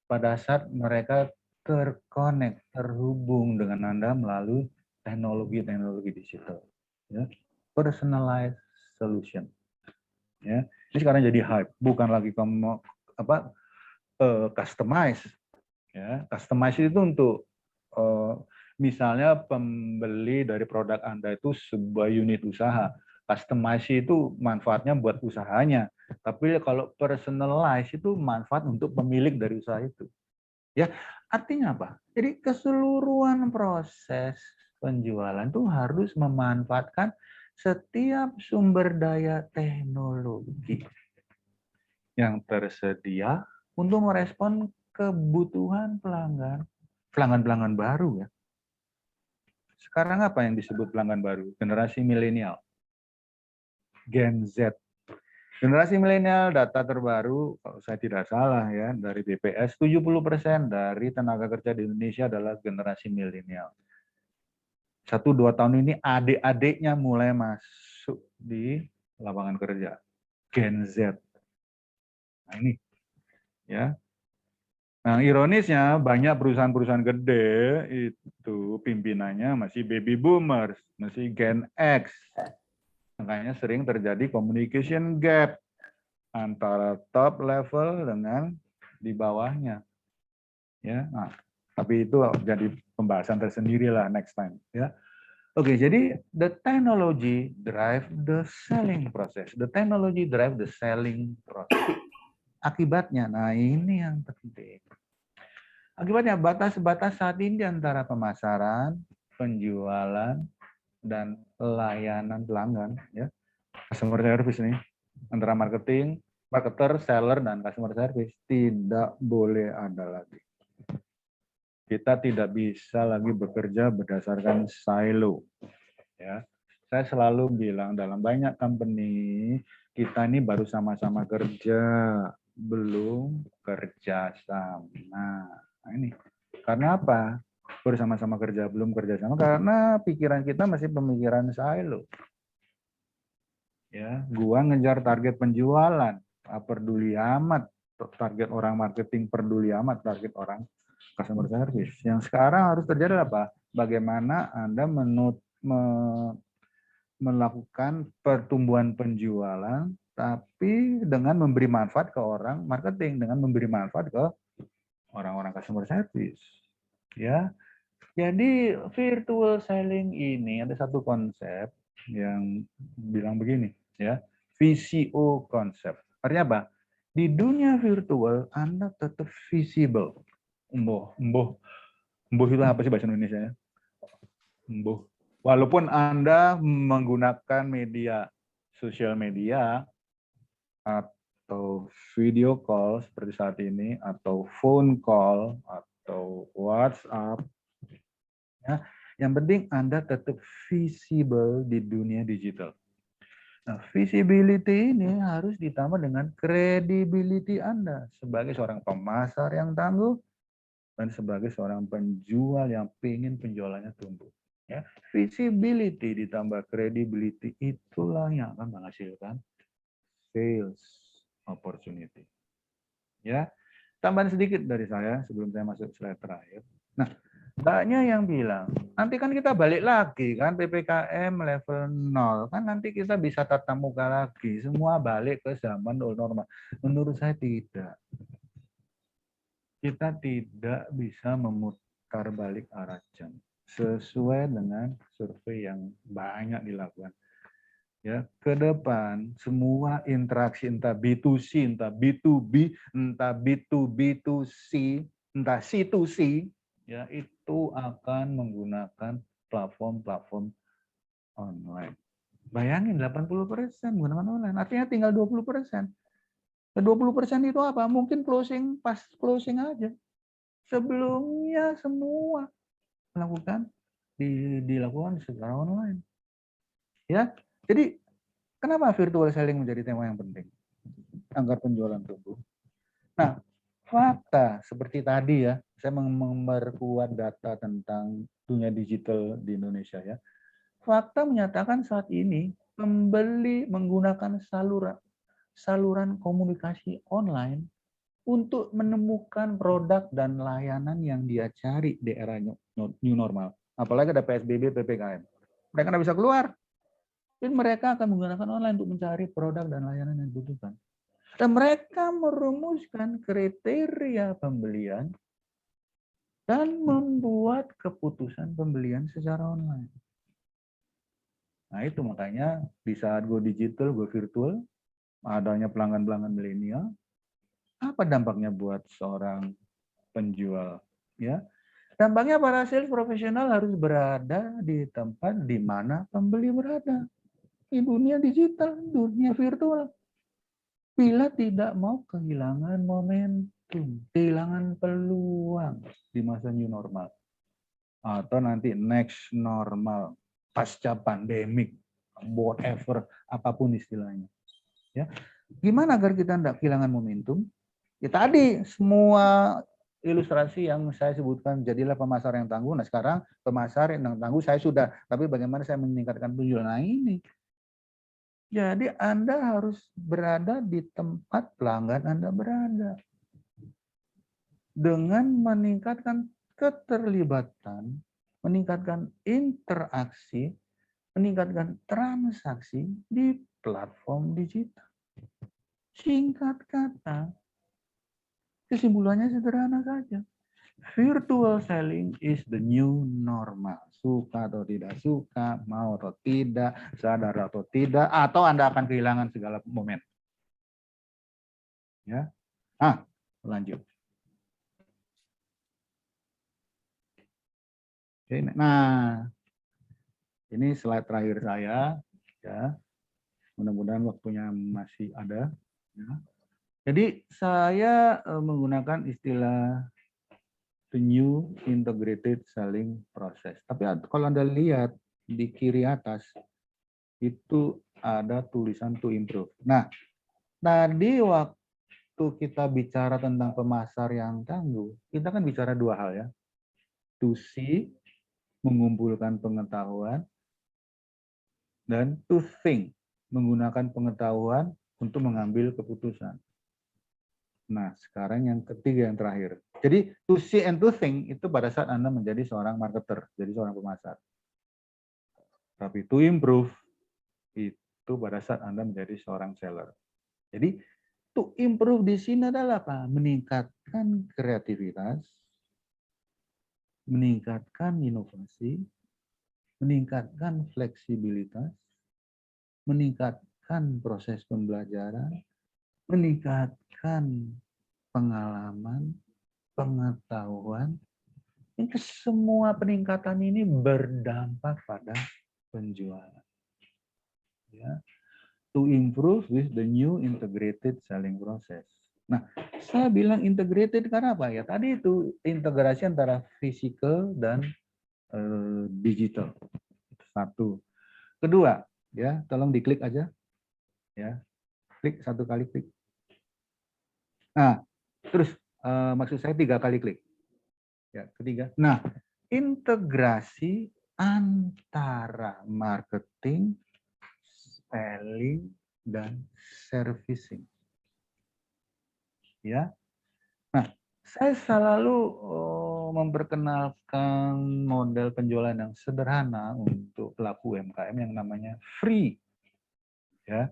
pada saat mereka terkonek, terhubung dengan Anda melalui teknologi digital. Ya. Personalized solution. Ya. Ini sekarang jadi hype, bukan lagi customize. Ya. Customize itu untuk misalnya pembeli dari produk Anda itu sebuah unit usaha. Customize itu manfaatnya buat usahanya. Tapi kalau personalize itu manfaat untuk pemilik dari usaha itu. Ya, artinya apa? Jadi keseluruhan proses penjualan itu harus memanfaatkan setiap sumber daya teknologi yang tersedia untuk merespon kebutuhan pelanggan baru ya. Sekarang apa yang disebut pelanggan baru? Generasi milenial, Gen Z. Generasi milenial, data terbaru, kalau saya tidak salah ya, dari BPS, 70% dari tenaga kerja di Indonesia adalah generasi milenial. 1-2 tahun ini adik-adiknya mulai masuk di lapangan kerja. Gen Z. Nah ini, ya. Nah, ironisnya banyak perusahaan-perusahaan gede itu pimpinannya masih baby boomers, masih Gen X. Makanya sering terjadi communication gap antara top level dengan di bawahnya. Ya, nah, tapi itu jadi pembahasan tersendiri lah next time. Ya, oke. Jadi the technology drive the selling process. The technology drive the selling process. Akibatnya, nah ini yang penting. Akibatnya batas-batas saat ini antara pemasaran, penjualan, dan layanan pelanggan, ya, customer service nih, antara marketer, seller, dan customer service tidak boleh ada lagi. Kita tidak bisa lagi bekerja berdasarkan silo. Ya, saya selalu bilang dalam banyak company kita ini baru sama-sama kerja, belum kerja sama. Nah ini karena apa? Bersama-sama kerja belum kerja sama karena pikiran kita masih pemikiran silo. Ya, gua ngejar target penjualan, peduli amat target orang marketing, peduli amat target orang customer service. Yang sekarang harus terjadi apa? Bagaimana Anda melakukan pertumbuhan penjualan tapi dengan memberi manfaat ke orang marketing, dengan memberi manfaat ke orang-orang customer service. Ya, jadi virtual selling ini ada satu konsep yang bilang begini, ya, VCO konsep. Artinya apa? Di dunia virtual Anda tetap visible. Embuh itu apa sih bahasa Indonesia ya? Embuh. Walaupun Anda menggunakan media sosial media atau video call seperti saat ini, atau phone call, atau WhatsApp, ya, yang penting Anda tetap visible di dunia digital. Nah, visibility ini harus ditambah dengan credibility Anda sebagai seorang pemasar yang tangguh dan sebagai seorang penjual yang ingin penjualannya tumbuh. Ya, visibility ditambah credibility itulah yang akan menghasilkan sales opportunity. Ya, tambahan sedikit dari saya sebelum saya masuk slide terakhir. Nah, banyak yang bilang, nanti kan kita balik lagi kan PPKM level 0, kan nanti kita bisa tatap muka lagi, semua balik ke zaman normal. Menurut saya tidak. Kita tidak bisa memutar balik arah jam sesuai dengan survei yang banyak dilakukan. Ya, ke depan semua interaksi entah B2C, entah B2B, entah B2B2C, entah C2C, ya itu akan menggunakan platform-platform online. Bayangin 80% menggunakan online, artinya tinggal 20%. 20% itu apa? Mungkin pas closing aja. Sebelumnya semua dilakukan secara online. Ya, jadi kenapa virtual selling menjadi tema yang penting agar penjualan tumbuh? Nah, fakta seperti tadi ya, saya memperkuat data tentang dunia digital di Indonesia ya. Fakta menyatakan saat ini pembeli menggunakan saluran komunikasi online untuk menemukan produk dan layanan yang dia cari di era new normal. Apalagi ada PSBB, PPKM. Mereka nggak bisa keluar. Dan mereka akan menggunakan online untuk mencari produk dan layanan yang dibutuhkan. Dan mereka merumuskan kriteria pembelian dan membuat keputusan pembelian secara online. Nah itu makanya di saat go digital, go virtual, adanya pelanggan-pelanggan milenial, apa dampaknya buat seorang penjual? Ya, dampaknya para sales profesional harus berada di tempat di mana pembeli berada. Di dunia digital, dunia virtual. Bila tidak mau kehilangan momentum, kehilangan peluang di masa new normal. Atau nanti next normal, pasca pandemik, whatever, apapun istilahnya. Ya, gimana agar kita tidak kehilangan momentum? Ya tadi semua ilustrasi yang saya sebutkan, jadilah pemasar yang tangguh. Nah sekarang pemasar yang tangguh saya sudah, tapi bagaimana saya meningkatkan penjualan? Nah ini. Jadi Anda harus berada di tempat pelanggan Anda berada. Dengan meningkatkan keterlibatan, meningkatkan interaksi, meningkatkan transaksi di platform digital. Singkat kata, kesimpulannya sederhana saja. Virtual selling is the new normal. Suka atau tidak suka, mau atau tidak, sadar atau tidak, atau Anda akan kehilangan segala momen. Ya, lanjut. Oke, nah, ini slide terakhir saya. Ya, mudah-mudahan waktunya masih ada. Ya. Jadi saya menggunakan istilah the new integrated selling process. Tapi kalau Anda lihat di kiri atas, itu ada tulisan to improve. Nah, tadi waktu kita bicara tentang pemasar yang tangguh, kita kan bicara dua hal ya. To see, mengumpulkan pengetahuan, dan to think, menggunakan pengetahuan untuk mengambil keputusan. Nah, sekarang yang ketiga, yang terakhir. Jadi, to see and to think itu pada saat Anda menjadi seorang marketer, jadi seorang pemasar. Tapi to improve, Itu pada saat Anda menjadi seorang seller. Jadi, to improve di sini adalah apa? Meningkatkan kreativitas, meningkatkan inovasi, meningkatkan fleksibilitas, meningkatkan proses pembelajaran, meningkatkan pengalaman, pengetahuan. Ini semua peningkatan ini berdampak pada penjualan. Ya. To improve with the new integrated selling process. Nah, saya bilang integrated karena apa ya? Tadi itu integrasi antara physical dan digital. Satu. Kedua, ya, tolong diklik aja. Ya. Klik satu kali klik. Nah, terus maksud saya 3 kali klik. Ya, ketiga. Nah, integrasi antara marketing, selling, dan servicing. Ya. Nah, saya selalu memperkenalkan model penjualan yang sederhana untuk pelaku UMKM yang namanya free. Ya.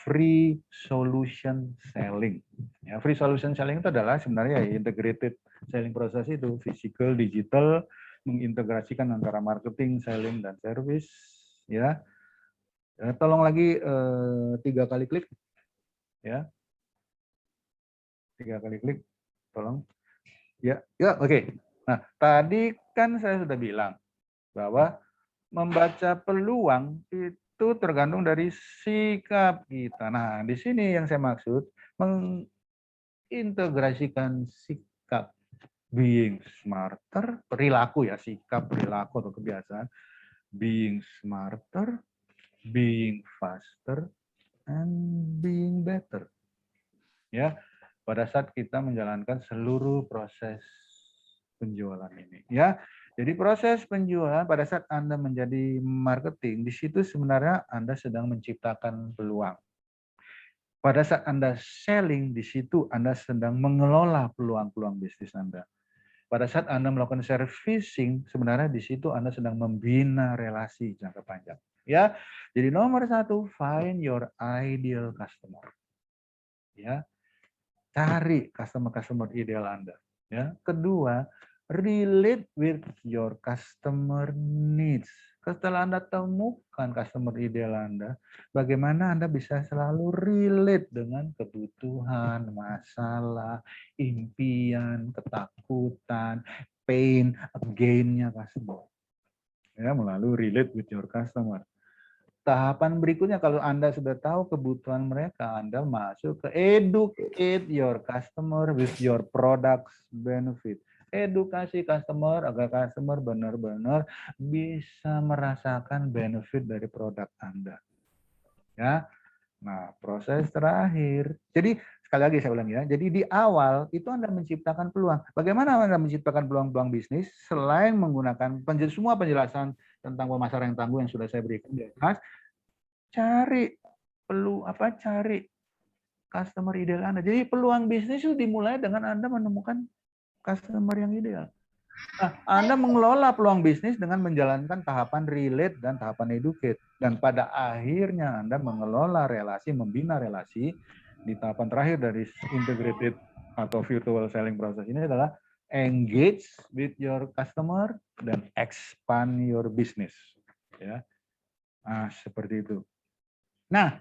Free solution selling. Ya, free solution selling itu adalah sebenarnya integrated selling process itu, physical, digital, mengintegrasikan antara marketing, selling, dan service. Ya, tolong lagi 3 kali klik. Ya, 3 kali klik, tolong. Ya, ya, oke. Nah, tadi kan saya sudah bilang bahwa membaca peluang itu tergantung dari sikap kita. Nah, di sini yang saya maksud mengintegrasikan sikap being smarter, perilaku ya, sikap, perilaku atau kebiasaan, being smarter, being faster, and being better. Ya, pada saat kita menjalankan seluruh proses penjualan ini. Ya, jadi proses penjualan pada saat Anda menjadi marketing, di situ sebenarnya Anda sedang menciptakan peluang. Pada saat Anda selling, di situ Anda sedang mengelola peluang-peluang bisnis Anda. Pada saat Anda melakukan servicing, sebenarnya di situ Anda sedang membina relasi jangka panjang. Ya, jadi nomor 1, find your ideal customer. Ya, cari customer ideal Anda. Ya, kedua, relate with your customer needs. Setelah Anda temukan customer ideal Anda, bagaimana Anda bisa selalu relate dengan kebutuhan, masalah, impian, ketakutan, pain, gain-nya customer. Ya, melalui relate with your customer. Tahapan berikutnya kalau Anda sudah tahu kebutuhan mereka, Anda masuk ke educate your customer with your products benefit. Edukasi customer agar customer benar-benar bisa merasakan benefit dari produk Anda. Ya. Nah, proses terakhir. Jadi sekali lagi saya ulang ya. Jadi di awal itu Anda menciptakan peluang. Bagaimana Anda menciptakan peluang-peluang bisnis selain menggunakan semua penjelasan tentang pemasaran yang tangguh yang sudah saya berikan di atas, cari cari customer ideal Anda. Jadi peluang bisnis itu dimulai dengan Anda menemukan customer yang ideal. Nah, Anda mengelola peluang bisnis dengan menjalankan tahapan relate dan tahapan educate. Dan pada akhirnya Anda mengelola relasi, membina relasi di tahapan terakhir dari integrated atau virtual selling process ini adalah engage with your customer dan expand your business. Ya, nah, seperti itu. Nah,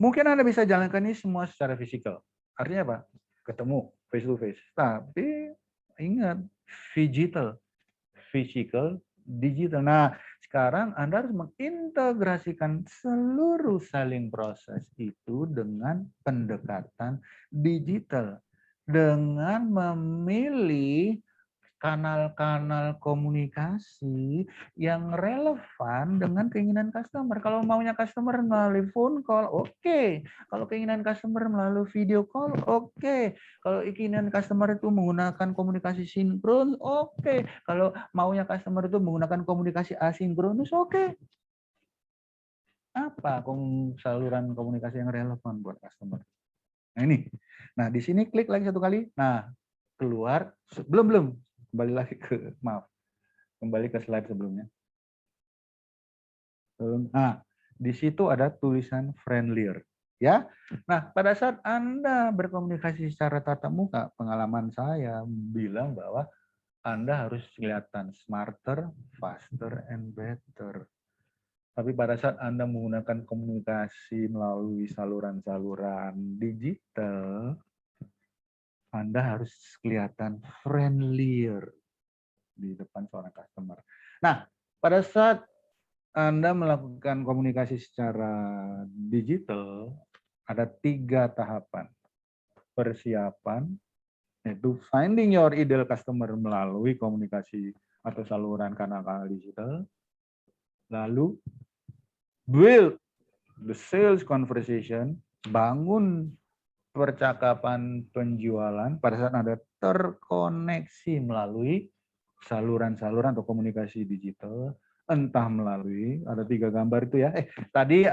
mungkin Anda bisa jalankan ini semua secara fisikal. Artinya apa? Ketemu face to face. Tapi ingat, physical, digital. Nah, sekarang Anda harus mengintegrasikan seluruh selling proses itu dengan pendekatan digital. Dengan memilih kanal-kanal komunikasi yang relevan dengan keinginan customer. Kalau maunya customer melalui phone call, oke. Kalau keinginan customer melalui video call, oke. Kalau keinginan customer itu menggunakan komunikasi sinkron, oke. Kalau maunya customer itu menggunakan komunikasi asinkronus, oke. Apa saluran komunikasi yang relevan buat customer? Nah ini. Nah di sini klik lagi 1 kali. Nah keluar belum. Kembali lagi kembali ke slide sebelumnya. Nah, Di situ ada tulisan friendlier. Ya, nah pada saat Anda berkomunikasi secara tatap muka, pengalaman saya bilang bahwa Anda harus kelihatan smarter, faster, and better. Tapi pada saat Anda menggunakan komunikasi melalui saluran-saluran digital, Anda harus kelihatan friendlier di depan seorang customer. Nah, pada saat Anda melakukan komunikasi secara digital, ada 3 tahapan. Persiapan, yaitu finding your ideal customer melalui komunikasi atau saluran kanal-kanal digital. Lalu, build the sales conversation, bangun percakapan penjualan pada saat Anda terkoneksi melalui saluran-saluran atau komunikasi digital, entah melalui, ada 3 gambar itu ya. Tadi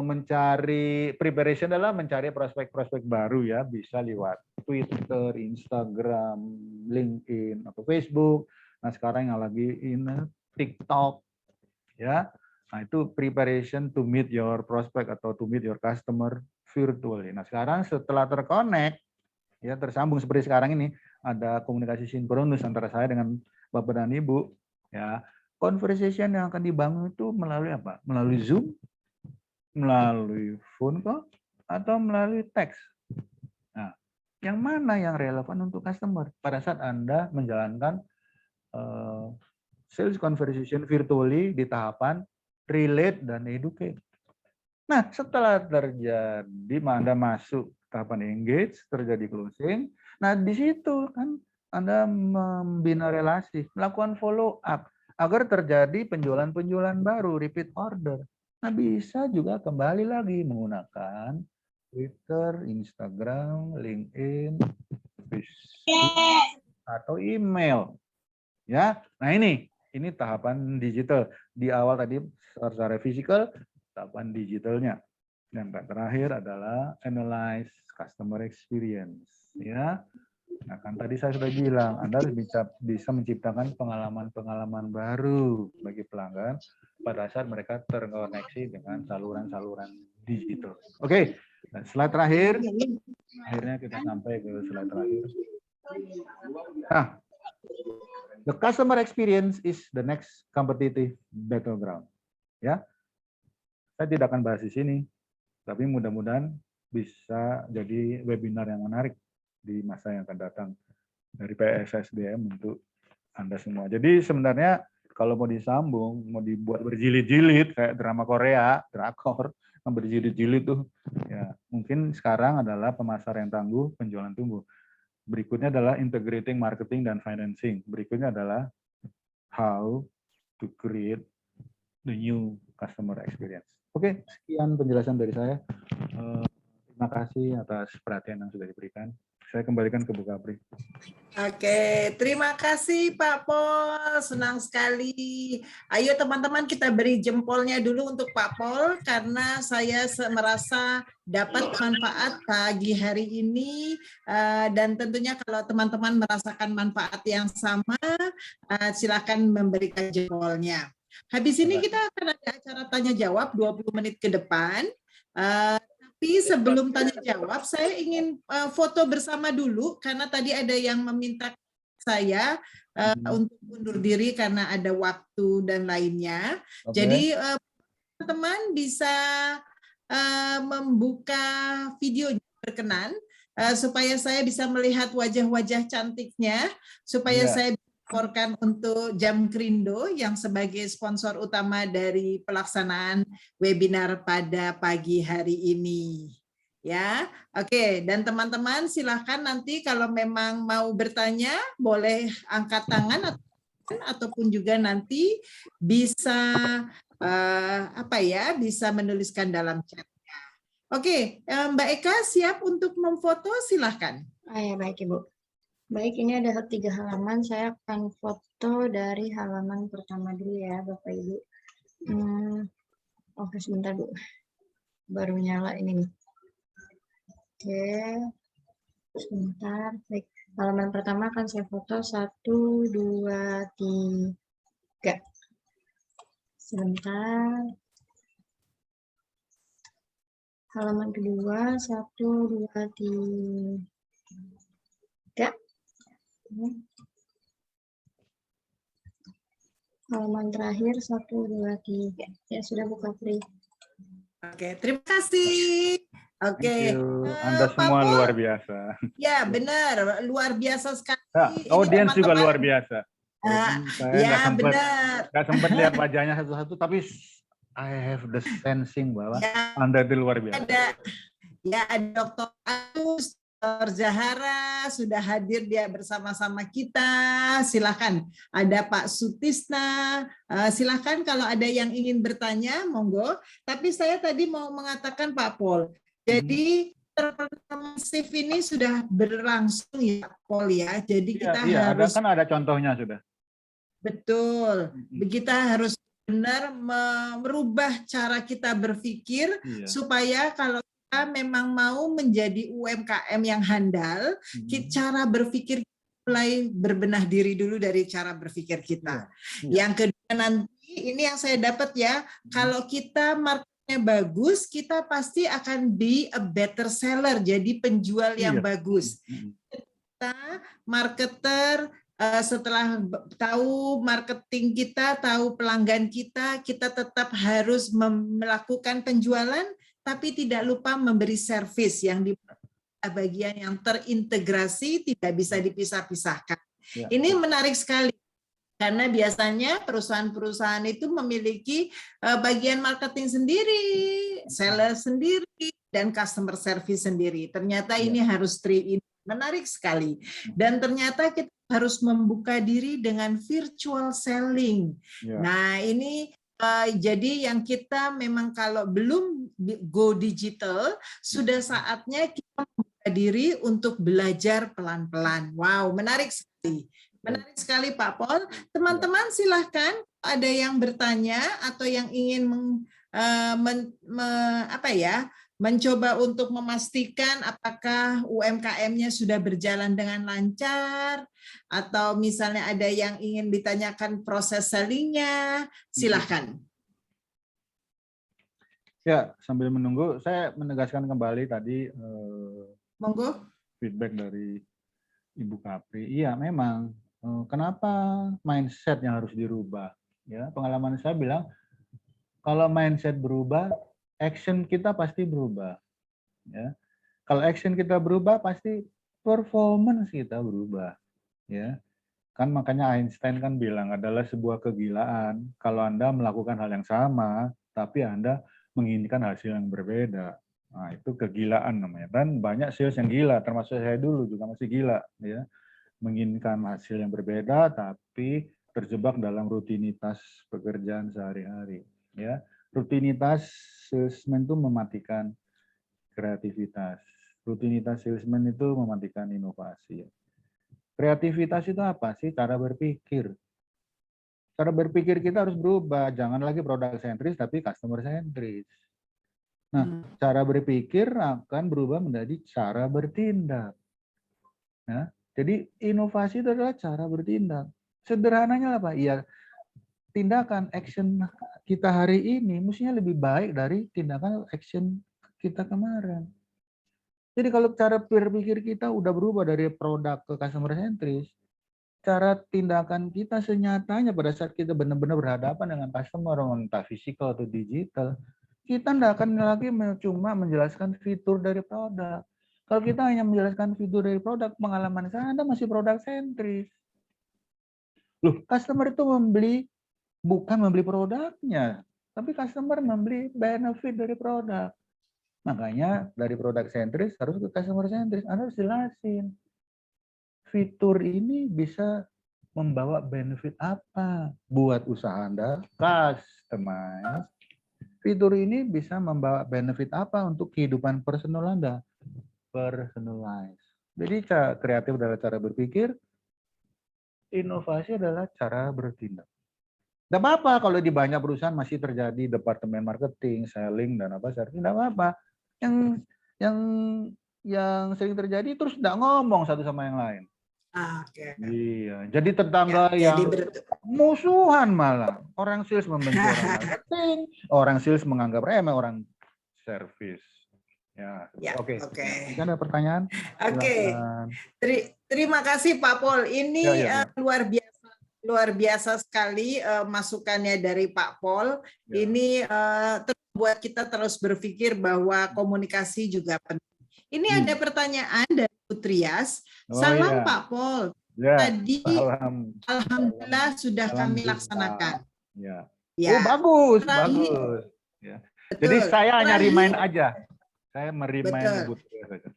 mencari preparation adalah mencari prospek-prospek baru ya, bisa lewat Twitter, Instagram, LinkedIn atau Facebook. Nah, sekarang yang lagi TikTok ya. Nah, itu preparation to meet your prospect atau to meet your customer virtually. Nah, sekarang setelah terconnect ya, tersambung seperti sekarang ini, ada komunikasi sinkronus antara saya dengan Bapak dan Ibu ya. Conversation yang akan dibangun itu melalui apa? Melalui Zoom, melalui phone call, atau melalui teks. Nah, yang mana yang relevan untuk customer pada saat Anda menjalankan sales conversation virtually di tahapan relate dan educate. Nah, setelah terjadi Anda masuk tahapan engage, terjadi closing, nah di situ kan Anda membina relasi, melakukan follow up agar terjadi penjualan-penjualan baru, repeat order. Nah, bisa juga kembali lagi menggunakan Twitter, Instagram, LinkedIn, Facebook, atau email. Ya, nah ini tahapan digital. Di awal tadi secara fisikal, tahapan digitalnya. Dan terakhir adalah analyze customer experience. Ya, nah kan tadi saya sudah bilang, Anda harus bisa menciptakan pengalaman-pengalaman baru bagi pelanggan pada saat mereka terkoneksi dengan saluran-saluran digital. Oke, nah, slide terakhir. Akhirnya kita sampai ke slide terakhir. Nah, the customer experience is the next competitive battleground. Ya, saya tidak akan bahas di sini, tapi mudah-mudahan bisa jadi webinar yang menarik di masa yang akan datang dari PSSDM untuk Anda semua. Jadi sebenarnya kalau mau disambung, mau dibuat berjilid-jilid kayak drama Korea, drakor, yang berjilid-jilid tuh, ya mungkin sekarang adalah pemasaran yang tangguh, penjualan tumbuh. Berikutnya adalah integrating marketing dan financing. Berikutnya adalah how to create the new customer experience. Oke, sekian penjelasan dari saya. Terima kasih atas perhatian yang sudah diberikan. Saya kembalikan ke Bu Kapri. Oke, terima kasih Pak Pol, senang sekali. Ayo teman-teman kita beri jempolnya dulu untuk Pak Pol karena saya merasa dapat manfaat pagi hari ini dan tentunya kalau teman-teman merasakan manfaat yang sama, silakan memberikan jempolnya. Habis ini kita akan ada acara tanya jawab 20 menit ke depan. Tapi sebelum tanya jawab, saya ingin foto bersama dulu karena tadi ada yang meminta saya untuk undur diri karena ada waktu dan lainnya. Jadi teman-teman bisa membuka videonya berkenan supaya saya bisa melihat wajah-wajah cantiknya, supaya saya laporkan untuk Jam Krindo yang sebagai sponsor utama dari pelaksanaan webinar pada pagi hari ini. Ya, oke. Dan teman-teman silakan nanti kalau memang mau bertanya boleh angkat tangan ataupun juga nanti bisa bisa menuliskan dalam chat. Oke, Mbak Eka siap untuk memfoto, silahkan. Ya, baik Ibu. Baik, ini ada 3 halaman. Saya akan foto dari halaman pertama dulu ya, Bapak Ibu. Oke, sebentar Bu. Baru nyala ini nih. Oke, sebentar. Baik, halaman pertama akan saya foto 1, 2, 3. Sebentar. halaman kedua, 1, 2, 3. Halaman terakhir, 1, 2, 3. Ya, sudah Bu Kapri. Oke, terima kasih. Thank Oke, you. Anda Pak semua Pol, luar biasa. ya benar, luar biasa sekali. Ya, Ini audiens juga teman-teman. luar biasa. Walaupun saya Ya nggak benar. sempat lihat wajahnya satu-satu, tapi I have the sensing bahwa Ya Anda itu luar biasa. ada Dr. Agus, Dr. Zahara sudah hadir dia bersama-sama kita. Silakan. Ada Pak Sutisna. Silakan kalau ada yang ingin bertanya, monggo. Tapi saya tadi mau mengatakan Pak Pol. Jadi masif ini sudah berlangsung ya, Pol ya. Jadi kita harus ada contohnya sudah. Betul. Kita harus benar merubah cara kita berpikir supaya kalau kita memang mau menjadi UMKM yang handal, cara berpikir mulai berbenah diri dulu dari cara berpikir kita. Yang kedua nanti ini yang saya dapat ya, kalau kita marketnya bagus, kita pasti akan be a better seller, jadi penjual yang bagus. Kita marketer setelah tahu marketing kita, tahu pelanggan kita, kita tetap harus melakukan penjualan, tapi tidak lupa memberi servis yang di bagian yang terintegrasi, tidak bisa dipisah-pisahkan. Ini menarik sekali, karena biasanya perusahaan-perusahaan itu memiliki bagian marketing sendiri, seller sendiri, dan customer service sendiri. Ternyata ini harus menarik sekali. Dan ternyata kita harus membuka diri dengan virtual selling. Nah, ini jadi yang kita memang kalau belum go digital, sudah saatnya kita membuka diri untuk belajar pelan-pelan. Wow, menarik sekali. Menarik sekali Pak Pol. Teman-teman silahkan ada yang bertanya atau yang ingin mencoba untuk memastikan apakah UMKM-nya sudah berjalan dengan lancar, atau misalnya ada yang ingin ditanyakan proses selling-nya, silahkan. Ya, sambil menunggu, saya menegaskan kembali tadi monggo feedback dari Ibu Kapri. Iya, memang. Kenapa mindset yang harus dirubah? Ya, pengalaman saya bilang, kalau mindset berubah, action kita pasti berubah. Ya, kalau action kita berubah, pasti performance kita berubah. Ya, kan makanya Einstein kan bilang adalah sebuah kegilaan kalau Anda melakukan hal yang sama, tapi Anda menginginkan hasil yang berbeda. Nah, itu kegilaan namanya. Dan banyak sales yang gila, termasuk saya dulu juga masih gila. Ya, menginginkan hasil yang berbeda, tapi terjebak dalam rutinitas pekerjaan sehari-hari. Ya, rutinitas salesman itu mematikan kreativitas. Rutinitas salesman itu mematikan inovasi. Kreativitas itu apa sih? Cara berpikir. Cara berpikir kita harus berubah. Jangan lagi produk sentris, tapi customer sentris. Nah, cara berpikir akan berubah menjadi cara bertindak. Nah, jadi inovasi itu adalah cara bertindak. Sederhananya apa? Ya, tindakan action kita hari ini mestinya lebih baik dari tindakan action kita kemarin. Jadi kalau cara berpikir kita udah berubah dari produk ke customer sentris, cara tindakan kita senyatanya pada saat kita benar-benar berhadapan dengan customer, entah fisikal atau digital, kita tidak akan lagi cuma menjelaskan fitur dari produk. Kalau kita hanya menjelaskan fitur dari produk, pengalaman saya Anda masih produk sentris. Loh, customer itu bukan membeli produknya, tapi customer membeli benefit dari produk. Makanya dari produk sentris harus ke customer sentris. Anda harus jelasin fitur ini bisa membawa benefit apa buat usaha Anda, customer. Fitur ini bisa membawa benefit apa untuk kehidupan personal Anda, personalize. Jadi kreatif adalah cara berpikir, inovasi adalah cara bertindak. Tidak apa-apa kalau di banyak perusahaan masih terjadi departemen marketing, selling, dan apa service, tidak apa-apa. Yang sering terjadi terus tidak ngomong satu sama yang lain. Iya, jadi tetangga yang musuhan malah. Orang sales membenci orang marketing, orang sales menganggap remeh orang service. Ya, Ya, oke. oke. Jika ada pertanyaan, Oke. silakan. Terima kasih Pak Pol. Ya, Ini ya, ya. luar biasa sekali masukannya dari Pak Pol. Ya. Ini buat kita terus berpikir bahwa komunikasi juga penting. Ini ada pertanyaan dari Putrias. Oh, Salam ya. Pak Pol. Ya, Tadi salam. alhamdulillah sudah Salam kami jumpa. laksanakan. Ya. Ya. Oh, bagus, Terakhir, bagus. Ya. betul. Jadi saya hanya Terakhir, remind aja. Saya merimain betul. Ibu Trias saja.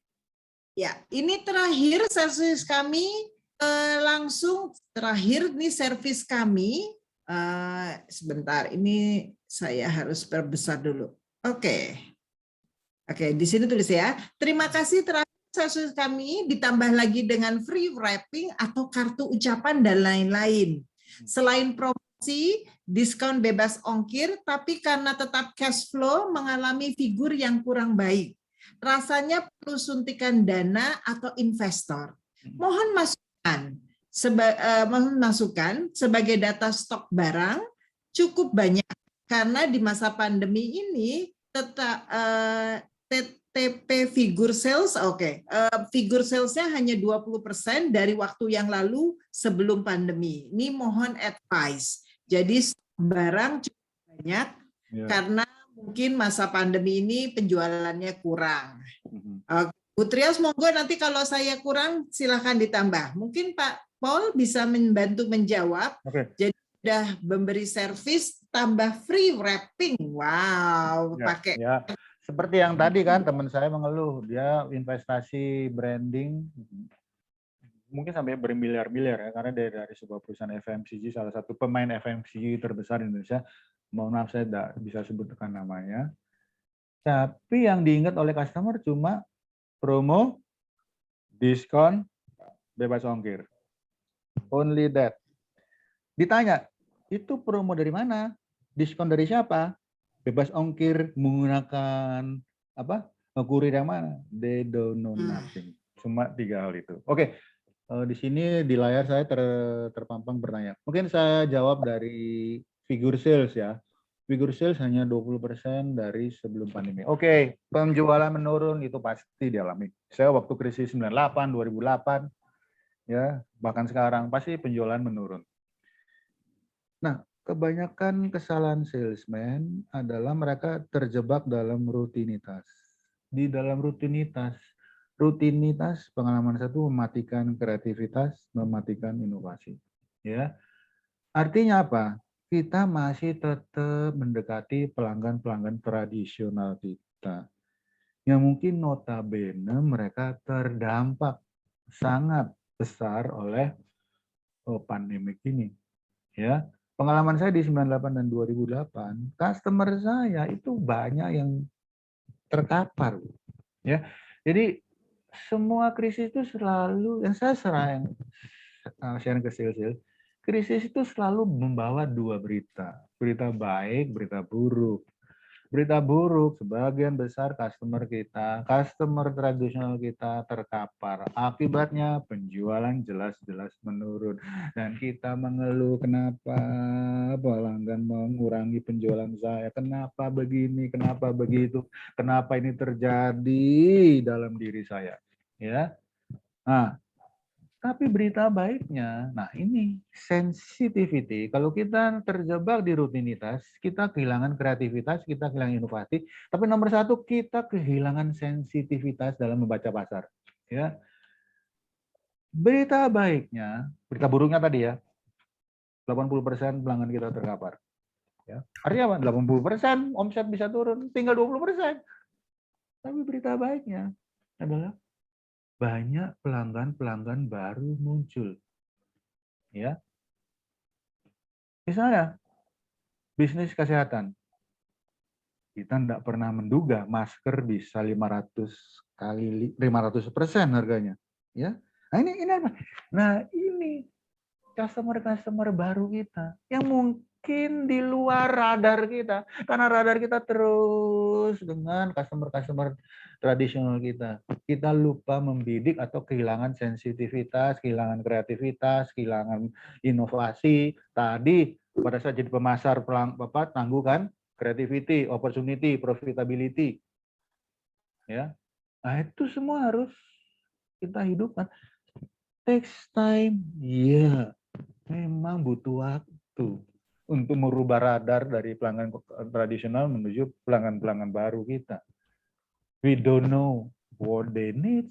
Ya, ini terakhir servis kami langsung terakhir nih servis kami. Sebentar, ini saya harus perbesar dulu. Oke, di sini tulis ya. Terima kasih terakhir servis kami ditambah lagi dengan free wrapping atau kartu ucapan dan lain-lain. Selain promosi, diskon bebas ongkir, tapi karena tetap cash flow mengalami figur yang kurang baik. Rasanya perlu suntikan dana atau investor. Mohon masukan sebagai data stok barang cukup banyak karena di masa pandemi ini tetap TP figure sales figure salesnya hanya 20% dari waktu yang lalu sebelum pandemi. Ini mohon advice. Jadi barang cukup banyak karena mungkin masa pandemi ini penjualannya kurang. Bu Trias, monggo nanti kalau saya kurang silahkan ditambah. Mungkin Pak Paul bisa membantu menjawab. Jadi sudah memberi servis tambah free wrapping. Wow, pakai. Ya. Seperti yang tadi kan teman saya mengeluh, dia investasi branding mungkin sampai bermiliar-miliar ya, karena dari sebuah perusahaan FMCG, salah satu pemain FMCG terbesar di Indonesia. Mohon maaf saya tidak bisa sebutkan namanya. Tapi yang diingat oleh customer cuma promo, diskon, bebas ongkir. Only that. Ditanya, itu promo dari mana? Diskon dari siapa? Bebas ongkir menggunakan apa? Kurir yang mana? They don't know nothing. Cuma 3 hal itu. Oke, di sini di layar saya terpampang bertanya. Mungkin saya jawab dari figure sales ya. Figure sales hanya 20% dari sebelum pandemi. Oke, penjualan menurun itu pasti dialami. Saya waktu krisis 98, 2008, ya bahkan sekarang pasti penjualan menurun. Nah, kebanyakan kesalahan salesman adalah mereka terjebak dalam rutinitas. Di dalam rutinitas pengalaman satu mematikan kreativitas, mematikan inovasi. Ya, artinya apa? Kita masih tetap mendekati pelanggan-pelanggan tradisional kita. Yang mungkin notabene mereka terdampak sangat besar oleh pandemik ini. Ya, pengalaman saya di 98 dan 2008, customer saya itu banyak yang terkapar. Ya, jadi semua krisis itu selalu, yang saya sharing ke sales, krisis itu selalu membawa 2 berita. Berita baik, berita buruk. Berita buruk, sebagian besar customer tradisional kita terkapar. Akibatnya penjualan jelas-jelas menurun. Dan kita mengeluh, kenapa pelanggan mengurangi penjualan saya, kenapa begini, kenapa begitu, kenapa ini terjadi dalam diri saya. Ya. Nah, tapi berita baiknya, nah ini sensitivity. Kalau kita terjebak di rutinitas, kita kehilangan kreativitas, kita kehilangan inovasi. Tapi nomor 1, kita kehilangan sensitivitas dalam membaca pasar. Ya, berita baiknya, berita buruknya tadi ya, 80% pelanggan kita terkapar. Ya, artinya apa? 80% omset bisa turun, tinggal 20%. Tapi berita baiknya adalah banyak pelanggan-pelanggan baru muncul. Ya. Misalnya bisnis kesehatan. Kita tidak pernah menduga masker bisa 500% harganya. Ya. Nah, ini apa? Nah, ini customer baru kita yang mungkin di luar radar kita, karena radar kita terus dengan customer tradisional kita. Kita lupa membidik atau kehilangan sensitivitas, kehilangan kreativitas, kehilangan inovasi. Tadi pada saat jadi pemasar tangguh kan, creativity, opportunity, profitability. ya. Nah, itu semua harus kita hidupkan. Takes time, iya, memang butuh waktu untuk merubah radar dari pelanggan tradisional menuju pelanggan-pelanggan baru kita. We don't know what they need.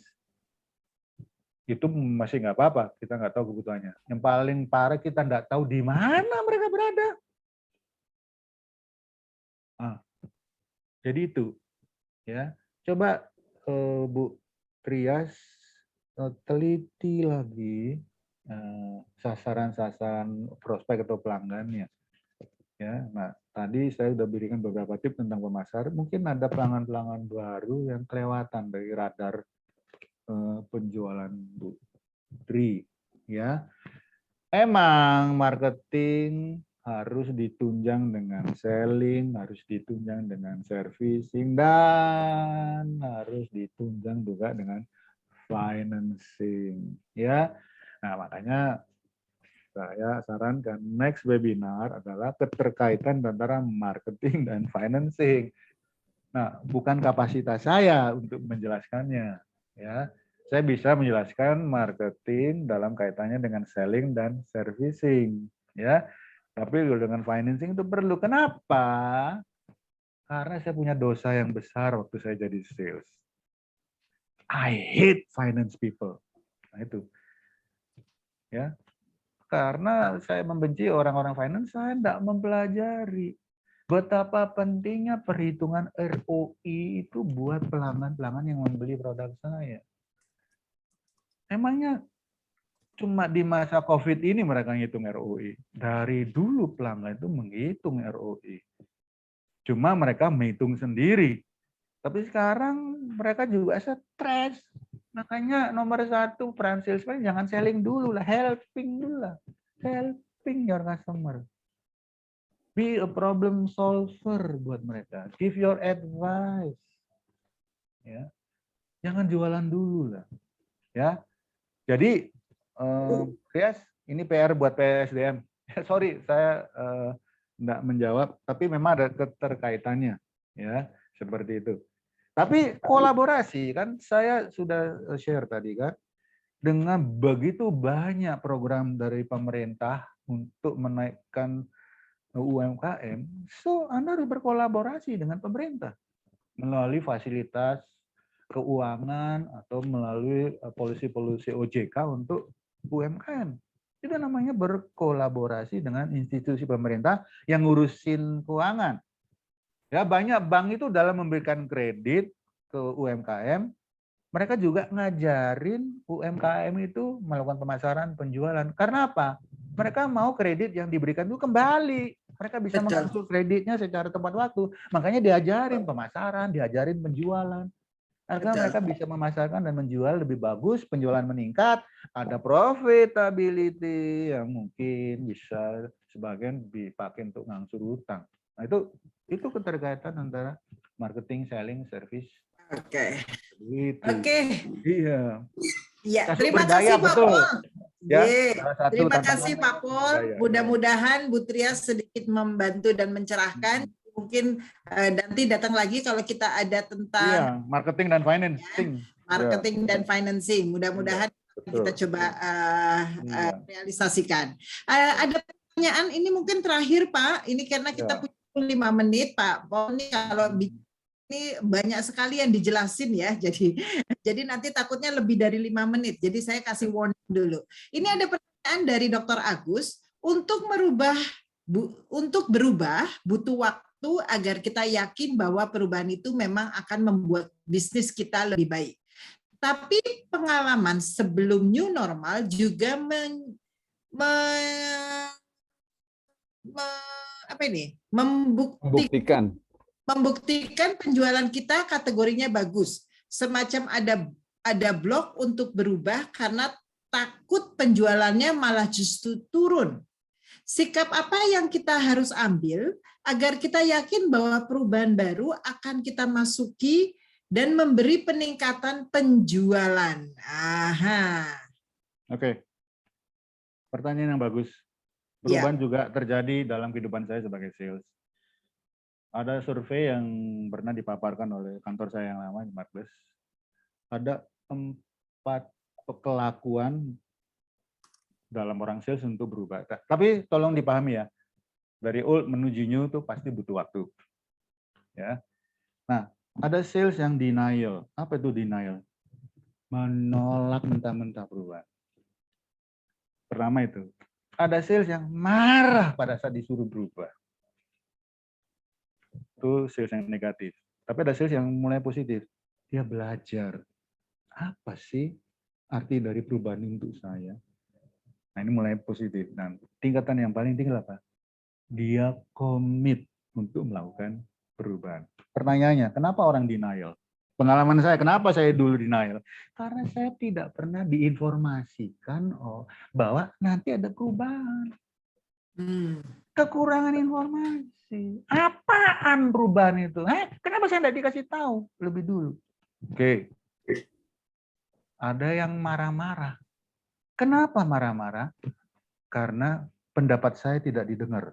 Itu masih nggak apa-apa, kita nggak tahu kebutuhannya. Yang paling parah kita nggak tahu di mana mereka berada. Ah, jadi itu, ya. Coba Bu Trias teliti lagi sasaran-sasaran prospek atau pelanggannya. Ya, nah tadi saya sudah berikan beberapa tips tentang pemasaran. Mungkin ada pelanggan-pelanggan baru yang kelewatan dari radar penjualan Bu Tri. Ya, emang marketing harus ditunjang dengan selling, harus ditunjang dengan servicing, dan harus ditunjang juga dengan financing. Ya, nah makanya saya sarankan next webinar adalah keterkaitan antara marketing dan financing. Nah, bukan kapasitas saya untuk menjelaskannya, ya. Saya bisa menjelaskan marketing dalam kaitannya dengan selling dan servicing, ya. Tapi kalau dengan financing itu perlu. Kenapa? Karena saya punya dosa yang besar waktu saya jadi sales. I hate finance people. Nah, itu. Ya. Karena saya membenci orang-orang finance, saya tidak mempelajari betapa pentingnya perhitungan ROI itu buat pelanggan-pelanggan yang membeli produk saya. Emangnya cuma di masa COVID ini mereka ngitung ROI. Dari dulu pelanggan itu menghitung ROI. Cuma mereka menghitung sendiri. Tapi sekarang mereka juga stres. Makanya nomor satu peran salesman jangan selling dulu lah, helping dulu lah. Helping your customer. Be a problem solver buat mereka. Give your advice. Ya. Jangan jualan dulu lah. Ya. Jadi Rias, ini PR buat PSDM. Sorry, saya enggak menjawab, tapi memang ada keterkaitannya, ya, seperti itu. Tapi kolaborasi kan saya sudah share tadi kan, dengan begitu banyak program dari pemerintah untuk menaikkan UMKM, so Anda harus berkolaborasi dengan pemerintah melalui fasilitas keuangan atau melalui polisi-polisi OJK untuk UMKM. Itu namanya berkolaborasi dengan institusi pemerintah yang ngurusin keuangan. Ya, banyak bank itu dalam memberikan kredit ke UMKM, mereka juga ngajarin UMKM itu melakukan pemasaran, penjualan. Karena apa? Mereka mau kredit yang diberikan itu kembali. Mereka bisa mengatur kreditnya secara tepat waktu. Makanya diajarin pemasaran, diajarin penjualan. Agar mereka bisa memasarkan dan menjual lebih bagus, penjualan meningkat, ada profitability yang mungkin bisa sebagian dipakai untuk ngangsur utang. Nah, itu keterkaitan antara marketing, selling, service. Oke. Gitu. Oke. Iya. Ya, Kasih terima berdaya, kasih Pak betul. Pol. Ya, terima kasih Pak Pol. berdaya. Mudah-mudahan Bu Trias sedikit membantu dan mencerahkan. Mungkin nanti datang lagi kalau kita ada tentang marketing dan financing. Marketing dan financing. Mudah-mudahan kita coba realisasikan. Ada pertanyaan ini mungkin terakhir Pak. Ini karena kita punya 5 menit Pak Pol. Ini kalau ini banyak sekali yang dijelasin ya. Jadi nanti takutnya lebih dari 5 menit. Jadi saya kasih warning dulu. Ini ada pertanyaan dari Dr. Agus. Untuk berubah butuh waktu agar kita yakin bahwa perubahan itu memang akan membuat bisnis kita lebih baik. Tapi pengalaman sebelum new normal juga membuktikan penjualan kita kategorinya bagus. Semacam ada blok untuk berubah karena takut penjualannya malah justru turun. Sikap apa yang kita harus ambil agar kita yakin bahwa perubahan baru akan kita masuki dan memberi peningkatan penjualan? Oke. Pertanyaan yang bagus. Perubahan juga terjadi dalam kehidupan saya sebagai sales. Ada survei yang pernah dipaparkan oleh kantor saya yang lama di Marbles. Ada 4 kelakuan dalam orang sales untuk berubah. Tapi tolong dipahami ya, dari old menuju new itu pasti butuh waktu. Ya. Nah, ada sales yang denial. Apa itu denial? Menolak mentah-mentah perubahan. Pertama itu. Ada sales yang marah pada saat disuruh berubah. Itu sales yang negatif. Tapi ada sales yang mulai positif. Dia belajar. Apa sih arti dari perubahan untuk saya? Nah, ini mulai positif. Dan tingkatan yang paling tinggi apa? Dia komit untuk melakukan perubahan. Pertanyaannya, kenapa orang denial? Pengalaman saya, kenapa saya dulu denial? Karena saya tidak pernah diinformasikan bahwa nanti ada perubahan. Kekurangan informasi. Apaan perubahan itu? Kenapa saya tidak dikasih tahu lebih dulu? Oke. Ada yang marah-marah. Kenapa marah-marah? Karena pendapat saya tidak didengar.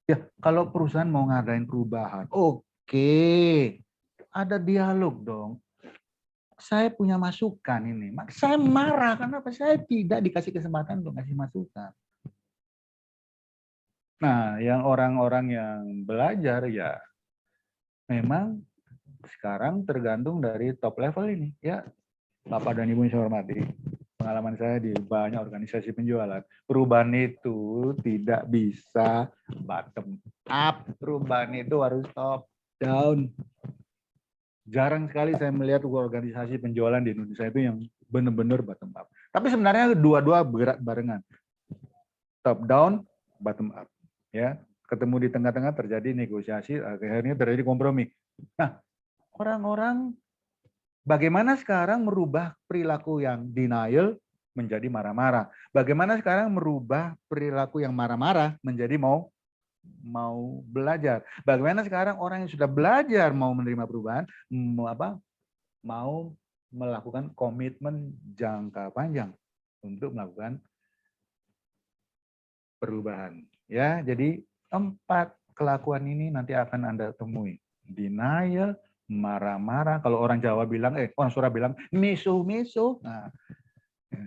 Ya, kalau perusahaan mau ngadain perubahan, oke. Ada dialog dong. Saya punya masukan ini. Saya marah karena saya tidak dikasih kesempatan untuk ngasih masukan. Nah, yang orang-orang yang belajar ya memang sekarang tergantung dari top level ini. Ya, Bapak dan Ibu yang saya hormati. Pengalaman saya di banyak organisasi penjualan, perubahan itu tidak bisa bottom up. Perubahan itu harus top down. Jarang sekali saya melihat organisasi penjualan di Indonesia itu yang benar-benar bottom up. Tapi sebenarnya dua-dua bergerak barengan. Top down, bottom up. Ya, ketemu di tengah-tengah terjadi negosiasi, akhirnya terjadi kompromi. Nah, orang-orang bagaimana sekarang merubah perilaku yang denial menjadi marah-marah? Bagaimana sekarang merubah perilaku yang marah-marah menjadi mau belajar? Bagaimana sekarang orang yang sudah belajar mau menerima perubahan, mau melakukan komitmen jangka panjang untuk melakukan perubahan? Ya, jadi 4 kelakuan ini nanti akan Anda temui. Denial, marah-marah. Kalau orang Jawa bilang, orang Sunda bilang miso-miso. Nah,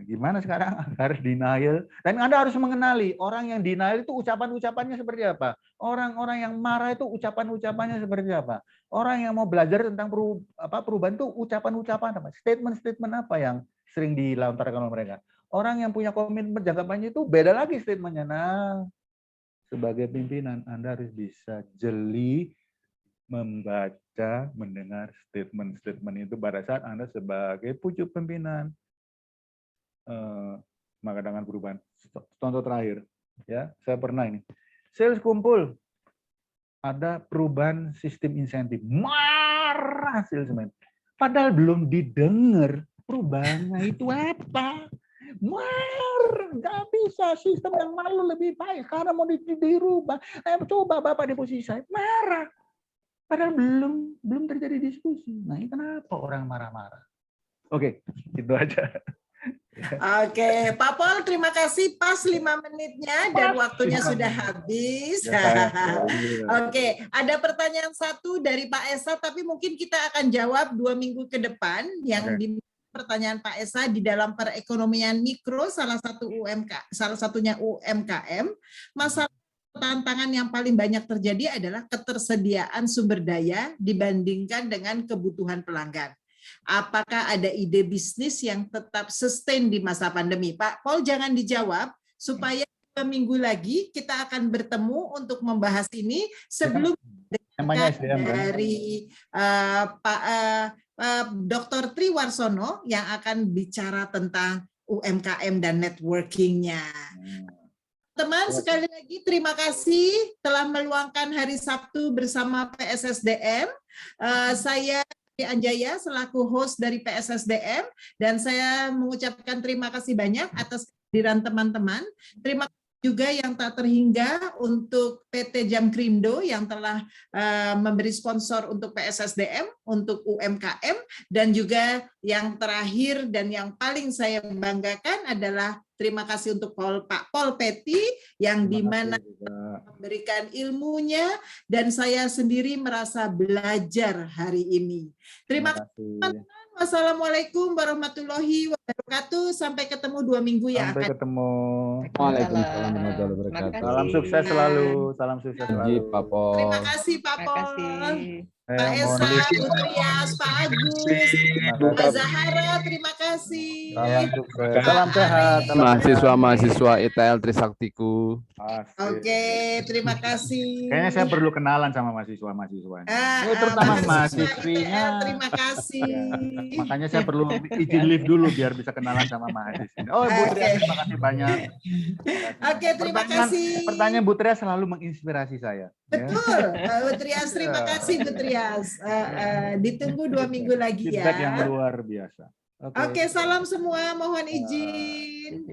gimana sekarang? Harus denial. Dan Anda harus mengenali orang yang denial itu ucapan-ucapannya seperti apa. Orang-orang yang marah itu ucapan-ucapannya seperti apa. Orang yang mau belajar tentang perubahan itu ucapan-ucapan apa. Statement-statement apa yang sering dilontarkan oleh mereka. Orang yang punya komitmen jangka panjang itu beda lagi statementnya. Nah, sebagai pimpinan Anda harus bisa jeli membaca, mendengar statement-statement itu pada saat Anda sebagai pucuk pimpinan. Maka dengan perubahan. Contoh terakhir, ya, saya pernah ini. Sales kumpul, ada perubahan sistem insentif. Marah salesman. Padahal belum didengar perubahannya itu apa. Nggak bisa, sistem yang malu lebih baik karena mau dirubah. Coba Bapak di posisi saya, marah. Padahal belum terjadi diskusi. Nah, ini kenapa orang marah-marah? Oke, itu aja. Oke, Pak Pol, terima kasih. Pas 5 menitnya dan waktunya sudah habis. Oke, ada pertanyaan satu dari Pak Esa, tapi mungkin kita akan jawab 2 minggu ke depan. Yang di pertanyaan Pak Esa di dalam perekonomian mikro, salah satunya UMKM, masalah tantangan yang paling banyak terjadi adalah ketersediaan sumber daya dibandingkan dengan kebutuhan pelanggan. Apakah ada ide bisnis yang tetap sustain di masa pandemi? Pak Pol, jangan dijawab, supaya 2 minggu lagi kita akan bertemu untuk membahas ini sebelum dari Pak Dr. Triwarsono yang akan bicara tentang UMKM dan networking-nya. Teman, sekali lagi terima kasih telah meluangkan hari Sabtu bersama PSSDM. Saya Anjaya selaku host dari PSSDM, dan saya mengucapkan terima kasih banyak atas kehadiran teman-teman. Terima kasih juga yang tak terhingga untuk PT Jamkrindo yang telah memberi sponsor untuk PSSDM, untuk UMKM, Dan juga yang terakhir dan yang paling saya banggakan adalah terima kasih untuk Pak Paul Petty yang dimana memberikan ilmunya dan saya sendiri merasa belajar hari ini. Terima kasih. Wassalamualaikum warahmatullahi wabarakatuh. Sampai ketemu 2 minggu ya. Sampai ketemu. Waalaikumsalam warahmatullahi wabarakatuh. Salam sukses selalu. Salam sukses selalu. Pak Pol. Terima kasih Pak Pol. Pak Esa, Bu Trias, Pak Agus, Mbak Zahara, terima kasih. Salam sukses. Salam sehat. Mahasiswa-mahasiswa ITL Trisaktiku. Oke, terima kasih. Kayaknya saya perlu kenalan sama mahasiswa-mahasiswa. Terutama mahasiswinya. Terima kasih. Makanya saya perlu izin live dulu biar bisa kenalan sama mahasiswa. Oh, Bu Tria, terima kasih banyak. Oke, terima kasih. Pertanyaan Bu Tria selalu menginspirasi saya. Betul, Bu Trias, terima kasih Bu Trias. Ditunggu 2 minggu lagi ya. Feedback yang luar biasa. Oke, salam semua, mohon izin.